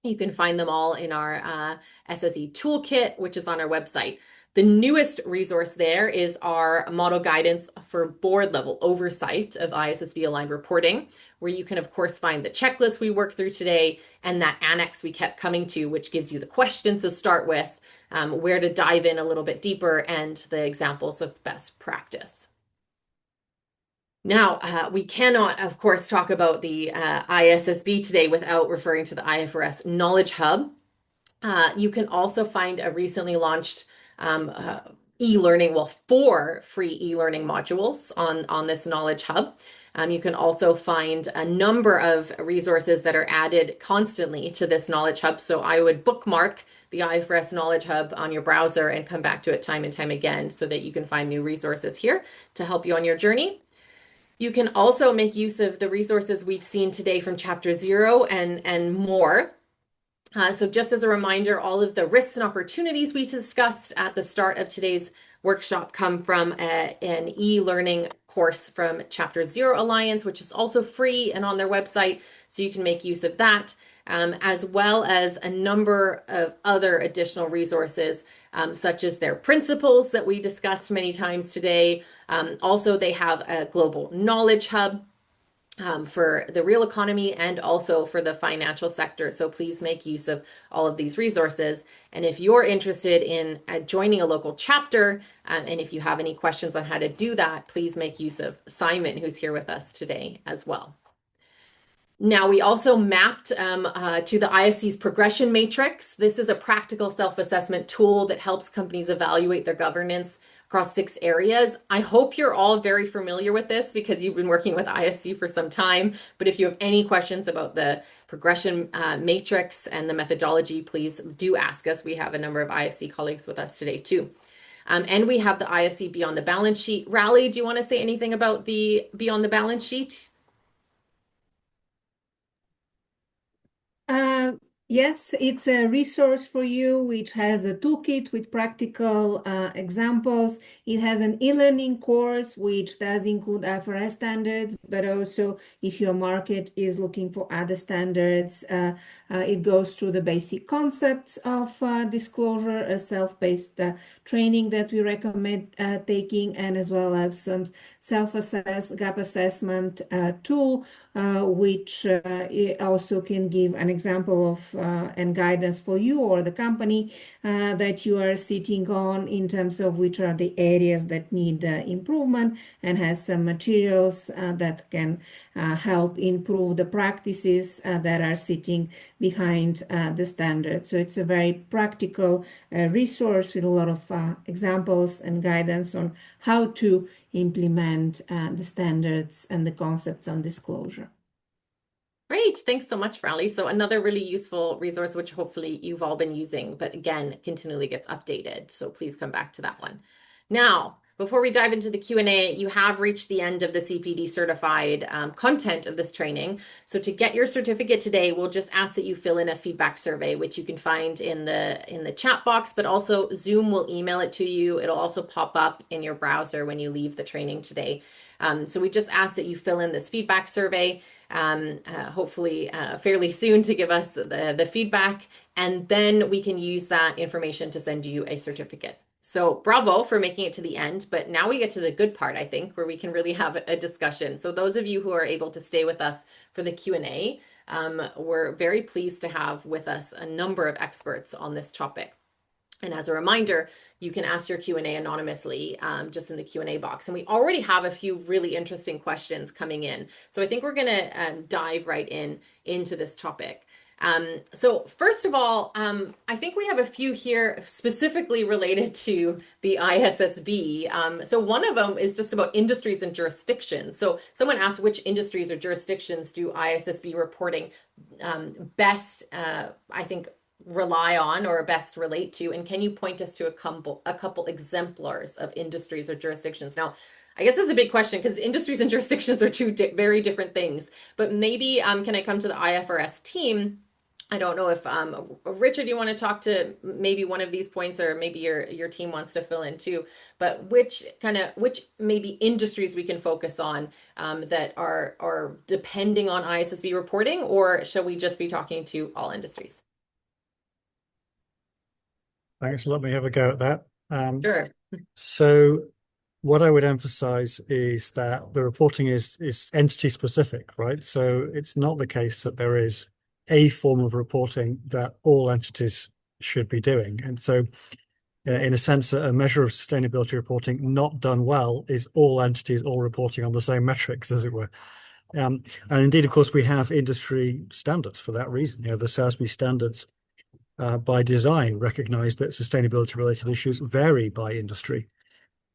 You can find them all in our SSE toolkit, which is on our website. The newest resource there is our model guidance for board level oversight of ISSB-Aligned reporting, where you can, of course, find the checklist we worked through today and that annex we kept coming to, which gives you the questions to start with, where to dive in a little bit deeper, and the examples of best practice. Now, we cannot, of course, talk about the ISSB today without referring to the IFRS Knowledge Hub. You can also find a recently launched e-learning, well, 4 free e-learning modules on this Knowledge Hub. You can also find a number of resources that are added constantly to this Knowledge Hub. So I would bookmark the IFRS Knowledge Hub on your browser and come back to it time and time again so that you can find new resources here to help you on your journey. You can also make use of the resources we've seen today from Chapter 0 and more. So just as a reminder, all of the risks and opportunities we discussed at the start of today's workshop come from an e-learning course from Chapter 0 Alliance, which is also free and on their website, so you can make use of that, as well as a number of other additional resources, such as their principles that we discussed many times today. Also, they have a global knowledge hub for the real economy and also for the financial sector. So please make use of all of these resources. And if you're interested in joining a local chapter, and if you have any questions on how to do that, please make use of Simon, who's here with us today as well. Now, we also mapped to the IFC's progression matrix. This is a practical self-assessment tool that helps companies evaluate their governance across 6 areas. I hope you're all very familiar with this because you've been working with IFC for some time. But if you have any questions about the progression matrix and the methodology, please do ask us. We have a number of IFC colleagues with us today too. And we have the IFC Beyond the Balance Sheet. Raleigh, do you want to say anything about the Beyond the Balance Sheet? Yes, it's a resource for you which has a toolkit with practical examples. It has an e-learning course which does include IFRS standards, but also if your market is looking for other standards, it goes through the basic concepts of disclosure, a self-paced training that we recommend taking, and as well as some self-assess gap assessment tool, which also can give an example of and guidance for you or the company that you are sitting on in terms of which are the areas that need improvement, and has some materials that can help improve the practices that are sitting behind the standard. So it's a very practical resource with a lot of examples and guidance on how to implement the standards and the concepts on disclosure. Great. Thanks so much, Raleigh. So another really useful resource, which hopefully you've all been using, but again, continually gets updated. So please come back to that one. Now, before we dive into the Q&A, you have reached the end of the CPD certified content of this training. So to get your certificate today, we'll just ask that you fill in a feedback survey, which you can find in the chat box, but also Zoom will email it to you. It'll also pop up in your browser when you leave the training today. So we just ask that you fill in this feedback survey. Hopefully fairly soon, to give us the feedback, and then we can use that information to send you a certificate. So bravo for making it to the end, but now we get to the good part, I think, where we can really have a discussion. So those of you who are able to stay with us for the Q&A, we're very pleased to have with us a number of experts on this topic. And as a reminder, you can ask your Q&A anonymously just in the Q&A box. And we already have a few really interesting questions coming in. So I think we're going to dive right into this topic. So first of all, I think we have a few here specifically related to the ISSB. So one of them is just about industries and jurisdictions. So someone asked, which industries or jurisdictions do ISSB reporting best, I think, rely on or best relate to, and can you point us to a couple exemplars of industries or jurisdictions? Now, I guess that's a big question because industries and jurisdictions are two very different things, but maybe can I come to the IFRS team? I don't know if Richard, you want to talk to maybe one of these points, or maybe your team wants to fill in too, but which maybe industries we can focus on that are depending on ISSB reporting, or shall we just be talking to all industries? Thanks. Let me have a go at that. Sure. So what I would emphasize is that the reporting is entity specific, right? So it's not the case that there is a form of reporting that all entities should be doing. And so in a sense, a measure of sustainability reporting not done well is all entities all reporting on the same metrics, as it were. And indeed, of course, we have industry standards for that reason. The SASB standards by design recognize that sustainability related issues vary by industry.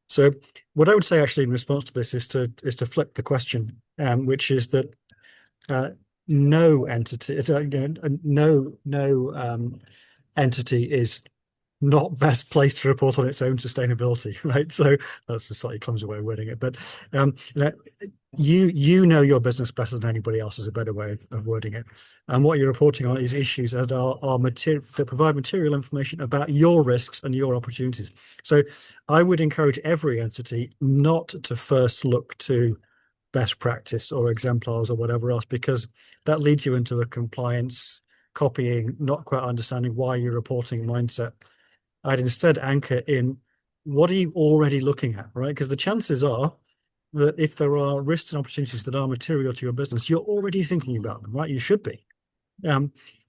So what I would say actually in response to this is to flip the question, which is that no entity is not best placed to report on its own sustainability, right? So that's a slightly clumsy way of wording it, but you know your business better than anybody else is a better way of wording it. And what you're reporting on is issues that are material, that provide material information about your risks and your opportunities. So I would encourage every entity not to first look to best practice or exemplars or whatever else, because that leads you into a compliance, copying, not quite understanding why you're reporting mindset. I'd instead anchor in what are you already looking at, right? Because the chances are that if there are risks and opportunities that are material to your business, you're already thinking about them, right? You should be,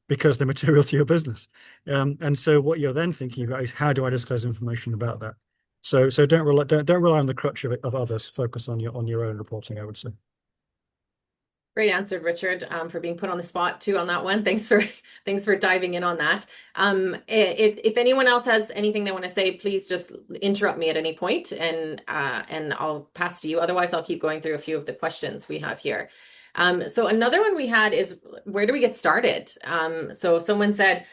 because they're material to your business. And so what you're then thinking about is, how do I disclose information about that? So don't rely on the crutch of others. Focus on your own reporting, I would say. Great answer, Richard, for being put on the spot too on that one. Thanks for diving in on that. If anyone else has anything they want to say, please just interrupt me at any point, and I'll pass to you. Otherwise, I'll keep going through a few of the questions we have here. So another one we had is, where do we get started? So someone said,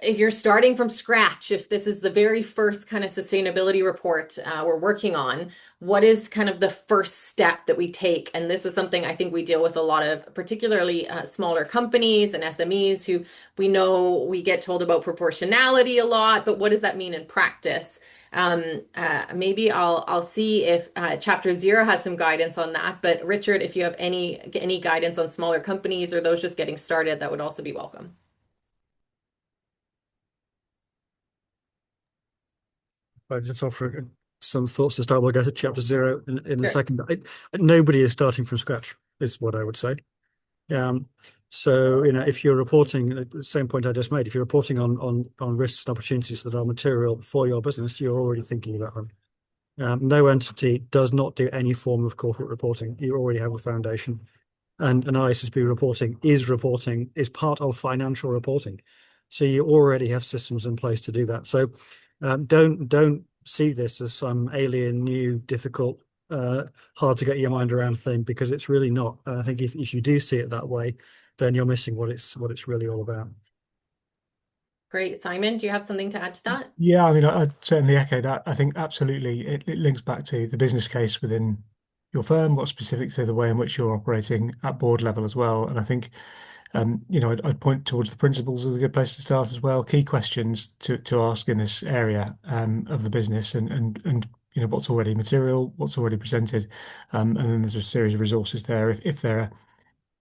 if you're starting from scratch, if this is the very first kind of sustainability report we're working on, what is kind of the first step that we take? And this is something I think we deal with a lot of, particularly smaller companies and SMEs who we know we get told about proportionality a lot, but what does that mean in practice? Maybe I'll see if Chapter 0 has some guidance on that. But Richard, if you have any guidance on smaller companies or those just getting started, that would also be welcome. I just offer some thoughts to start. We'll go to Chapter 0 in a Sure. second. Nobody is starting from scratch, is what I would say. So, if you're reporting, the same point I just made, if you're reporting on risks and opportunities that are material for your business, you're already thinking about them. No entity does not do any form of corporate reporting. You already have a foundation. And an ISSB is part of financial reporting. So you already have systems in place to do that. So don't see this as some alien, new, difficult, hard to get your mind around thing, because it's really not. And I think if you do see it that way, then you're missing what it's really all about. Great. Simon, do you have something to add to that? Yeah, I mean, I'd certainly echo that. I think absolutely it links back to the business case within your firm, what's specific to the way in which you're operating at board level as well. And I think, I'd point towards the principles as a good place to start as well. Key questions to ask in this area of the business, and what's already material, what's already presented, and then there's a series of resources there if there are.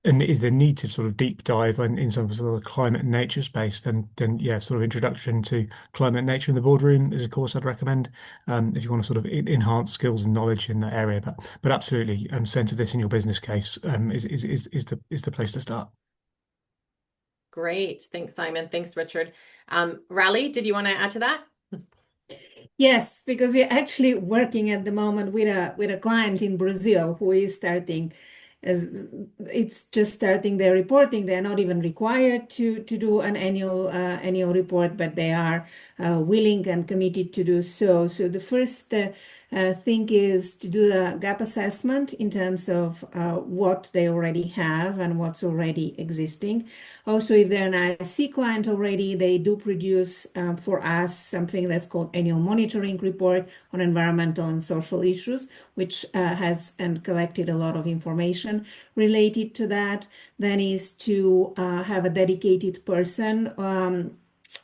And is there need to sort of deep dive in some sort of climate and nature space, then yeah, sort of introduction to climate and nature in the boardroom is a course I'd recommend if you want to sort of enhance skills and knowledge in that area. But absolutely, center this in your business case is the place to start. Great. Thanks, Simon. Thanks, Richard. Raleigh, did you want to add to that? Yes, because we're actually working at the moment with a client in Brazil who is starting as it's just starting their reporting. They're not even required to do an annual report, but they are willing and committed to do so. So the first thing is to do a gap assessment in terms of what they already have and what's already existing. Also, if they're an IFC client already, they do produce for us something that's called annual monitoring report on environmental and social issues, which has and collected a lot of information related to that. Then is to have a dedicated person,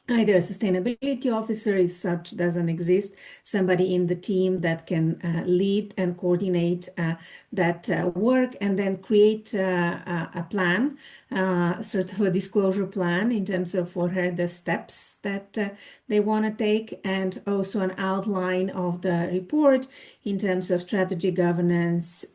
either a sustainability officer, if such doesn't exist, somebody in the team that can lead and coordinate that work, and then create a plan, sort of a disclosure plan in terms of what are the steps that they want to take, and also an outline of the report in terms of strategy, governance,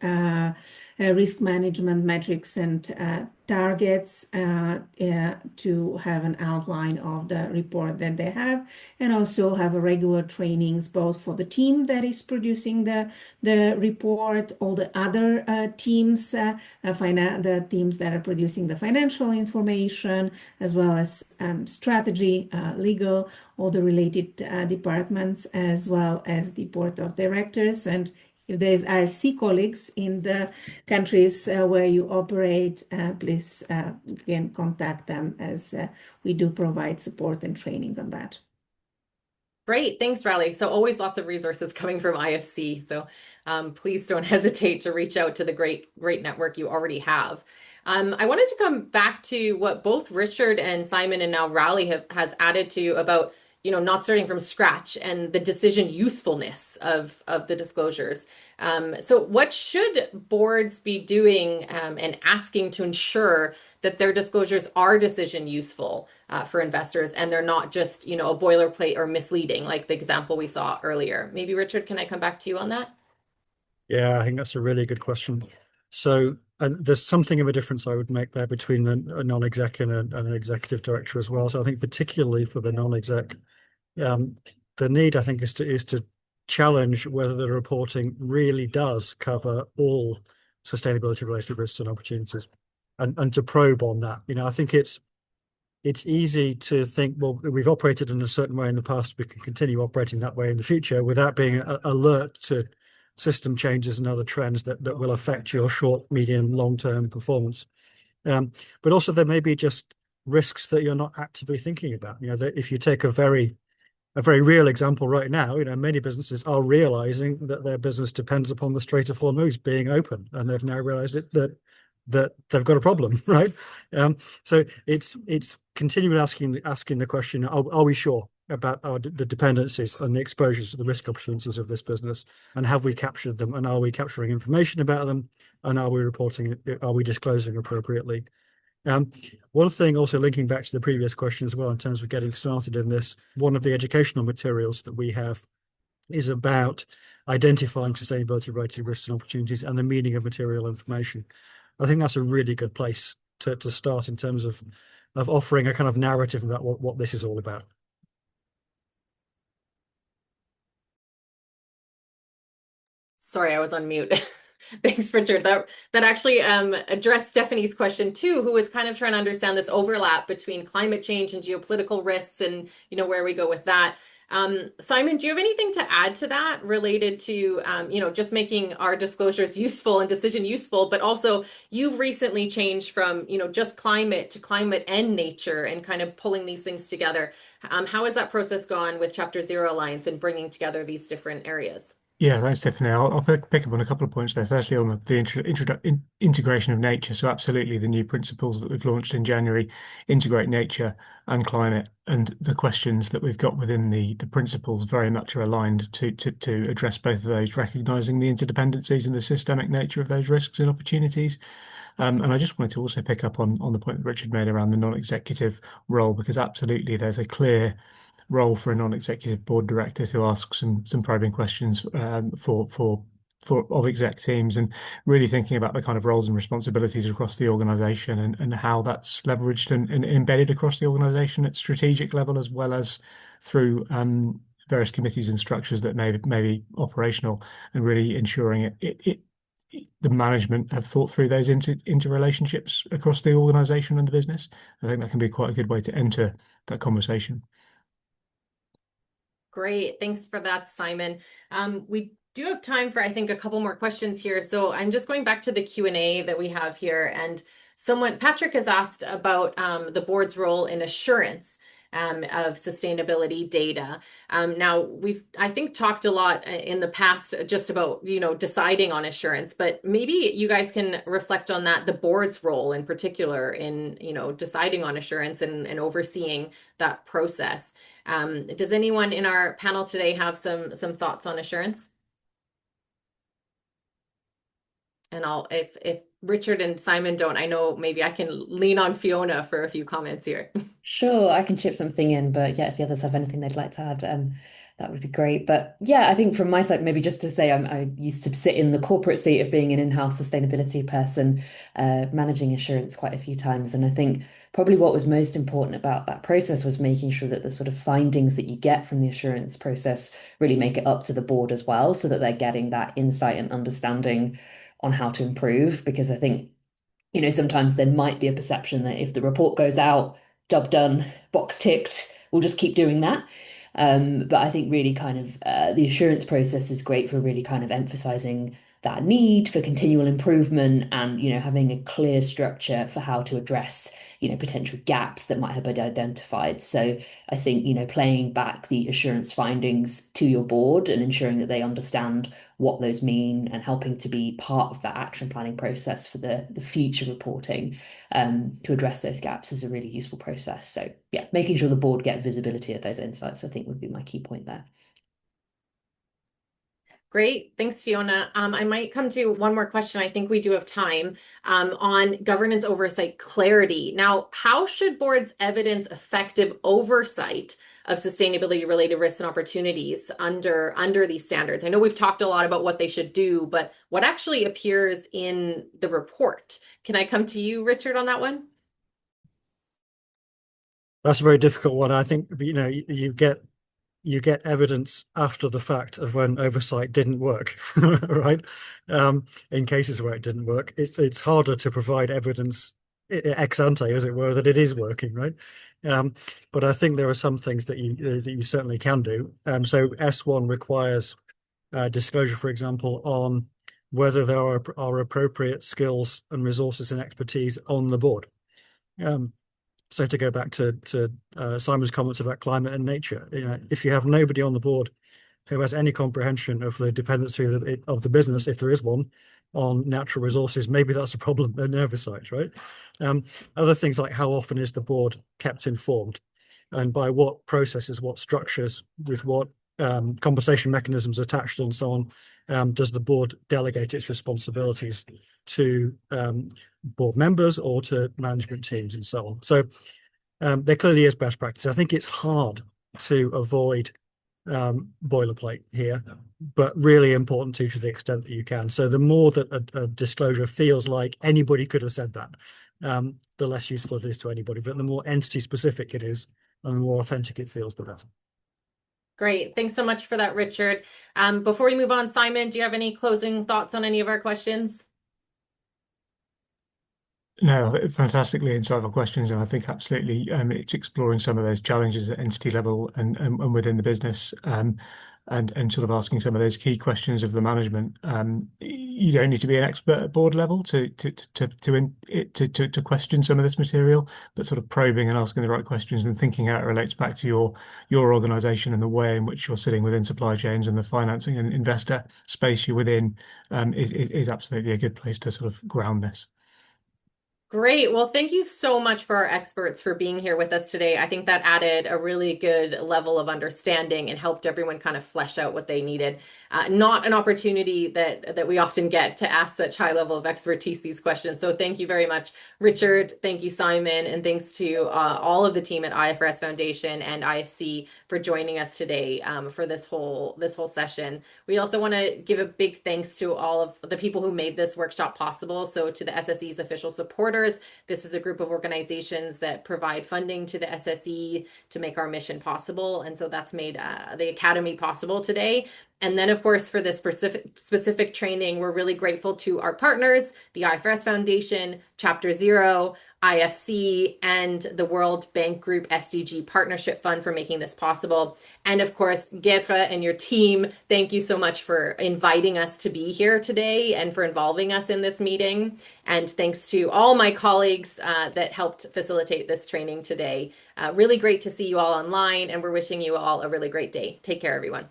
risk management metrics, and targets, to have an outline of the report that they have, and also have a regular trainings both for the team that is producing the report, all the other teams, the teams that are producing the financial information, as well as strategy, legal, all the related departments, as well as the board of directors. And if there's IFC colleagues in the countries where you operate, please again contact them, as we do provide support and training on that. Great. Thanks, Raleigh. So always lots of resources coming from IFC. So please don't hesitate to reach out to the great network you already have. I wanted to come back to what both Richard and Simon and now Raleigh has added to about not starting from scratch and the decision usefulness of the disclosures. So what should boards be doing and asking to ensure that their disclosures are decision useful for investors, and they're not just, a boilerplate or misleading, like the example we saw earlier? Maybe Richard, can I come back to you on that? Yeah, I think that's a really good question. So, and there's something of a difference I would make there between a non-exec and an executive director as well. So I think particularly for the non-exec, the need, I think, is to challenge whether the reporting really does cover all sustainability related risks and opportunities, and to probe on that. I think it's easy to think, well, we've operated in a certain way in the past, we can continue operating that way in the future without being alert to system changes and other trends that will affect your short, medium, long-term performance. But also there may be just risks that you're not actively thinking about. That if you take a very a very real example right now. Many businesses are realizing that their business depends upon the Strait of Hormuz being open, and they've now realized that they've got a problem, right? So it's continually asking the question: Are we sure about the dependencies and the exposures to the risk opportunities of this business, and have we captured them, and are we capturing information about them, and are we reporting? Are we disclosing appropriately? One thing also linking back to the previous question as well, in terms of getting started in this, one of the educational materials that we have is about identifying sustainability related risks and opportunities and the meaning of material information. I think that's a really good place to start in terms of offering a kind of narrative about what this is all about. Sorry, I was on mute. Thanks, Richard. That actually addressed Stephanie's question too, who was kind of trying to understand this overlap between climate change and geopolitical risks, and where we go with that. Simon, do you have anything to add to that related to just making our disclosures useful and decision useful, but also you've recently changed from just climate to climate and nature and kind of pulling these things together. How has that process gone with Chapter Zero Alliance and bringing together these different areas? Yeah, thanks, Stephanie. I'll pick up on a couple of points there. Firstly, on the integration of nature. So absolutely, the new principles that we've launched in January integrate nature and climate, and the questions that we've got within the principles very much are aligned to address both of those, recognizing the interdependencies and the systemic nature of those risks and opportunities. And I just wanted to also pick up on the point that Richard made around the non-executive role, because absolutely there's a clear role for a non-executive board director to ask some probing questions for of exec teams, and really thinking about the kind of roles and responsibilities across the organization, and how that's leveraged and embedded across the organization at strategic level, as well as through various committees and structures that may be operational, and really ensuring the management have thought through those interrelationships across the organization and the business. I think that can be quite a good way to enter that conversation. Great. Thanks for that, Simon. We do have time for, I think, a couple more questions here. So I'm just going back to the Q&A that we have here. And Patrick has asked about the board's role in assurance of sustainability data. Now, we've, I think, talked a lot in the past just about, deciding on assurance, but maybe you guys can reflect on that, the board's role in particular in, deciding on assurance and overseeing that process. Does anyone in our panel today have some thoughts on assurance? And if Richard and Simon don't, I know maybe I can lean on Fiona for a few comments here. Sure, I can chip something in, but yeah, if the others have anything they'd like to add, that would be great. But yeah, I think from my side, maybe just to say, I used to sit in the corporate seat of being an in-house sustainability person, managing assurance quite a few times. And I think probably what was most important about that process was making sure that the sort of findings that you get from the assurance process really make it up to the board as well, so that they're getting that insight and understanding on how to improve. Because I think, sometimes there might be a perception that if the report goes out, job done, box ticked, we'll just keep doing that. But I think really kind of the assurance process is great for really kind of emphasizing that need for continual improvement, and having a clear structure for how to address potential gaps that might have been identified. So I think playing back the assurance findings to your board and ensuring that they understand what those mean, and helping to be part of that action planning process for the future reporting to address those gaps is a really useful process. So yeah, making sure the board get visibility of those insights, I think, would be my key point there. Great. Thanks, Fiona. I might come to one more question. I think we do have time on governance oversight clarity. Now, how should boards evidence effective oversight of sustainability related risks and opportunities under these standards? I know we've talked a lot about what they should do, but what actually appears in the report? Can I come to you, Richard, on that one? That's a very difficult one. I think, you get evidence after the fact of when oversight didn't work, right? In cases where it didn't work, it's harder to provide evidence ex ante, as it were, that it is working, right? But I think there are some things that you certainly can do. So S1 requires disclosure, for example, on whether there are appropriate skills and resources and expertise on the board. So to go back to Simon's comments about climate and nature, if you have nobody on the board who has any comprehension of the dependency of the business, if there is one, on natural resources, maybe that's a problem in oversight, right? Other things like how often is the board kept informed, and by what processes, what structures, with what compensation mechanisms attached, and so on, does the board delegate its responsibilities to board members or to management teams and so on. So there clearly is best practice. I think it's hard to avoid boilerplate here, but really important to the extent that you can. So the more that a disclosure feels like anybody could have said that, the less useful it is to anybody. But the more entity specific it is, and the more authentic it feels, the better. Great. Thanks so much for that, Richard. Before we move on, Simon, do you have any closing thoughts on any of our questions? No, fantastically insightful questions, and I think absolutely it's exploring some of those challenges at entity level and within the business, and sort of asking some of those key questions of the management. You don't need to be an expert at board level to question some of this material, but sort of probing and asking the right questions and thinking how it relates back to your organization and the way in which you're sitting within supply chains and the financing and investor space you're within is absolutely a good place to sort of ground this. Great. Well, thank you so much for our experts for being here with us today. I think that added a really good level of understanding and helped everyone kind of flesh out what they needed. Not an opportunity that we often get to ask such high level of expertise these questions. So thank you very much, Richard. Thank you, Simon, and thanks to all of the team at IFRS Foundation and IFC for joining us today for this whole session. We also want to give a big thanks to all of the people who made this workshop possible. So to the SSE's official supporters, this is a group of organizations that provide funding to the SSE to make our mission possible. And so that's made the Academy possible today. And then, of course, for this specific training, we're really grateful to our partners, the IFRS Foundation, Chapter Zero, IFC, and the World Bank Group SDG Partnership Fund for making this possible. And of course, Getra and your team, thank you so much for inviting us to be here today and for involving us in this meeting. And thanks to all my colleagues that helped facilitate this training today. Really great to see you all online, and we're wishing you all a really great day. Take care, everyone.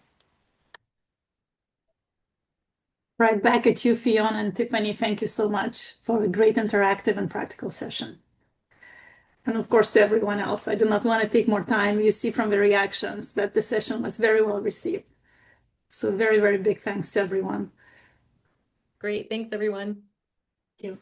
Right back at you, Fiona and Tiffany. Thank you so much for a great interactive and practical session. And of course, to everyone else, I do not want to take more time. You see from the reactions that the session was very well received. So very, very big thanks to everyone. Great. Thanks, everyone. Thank you.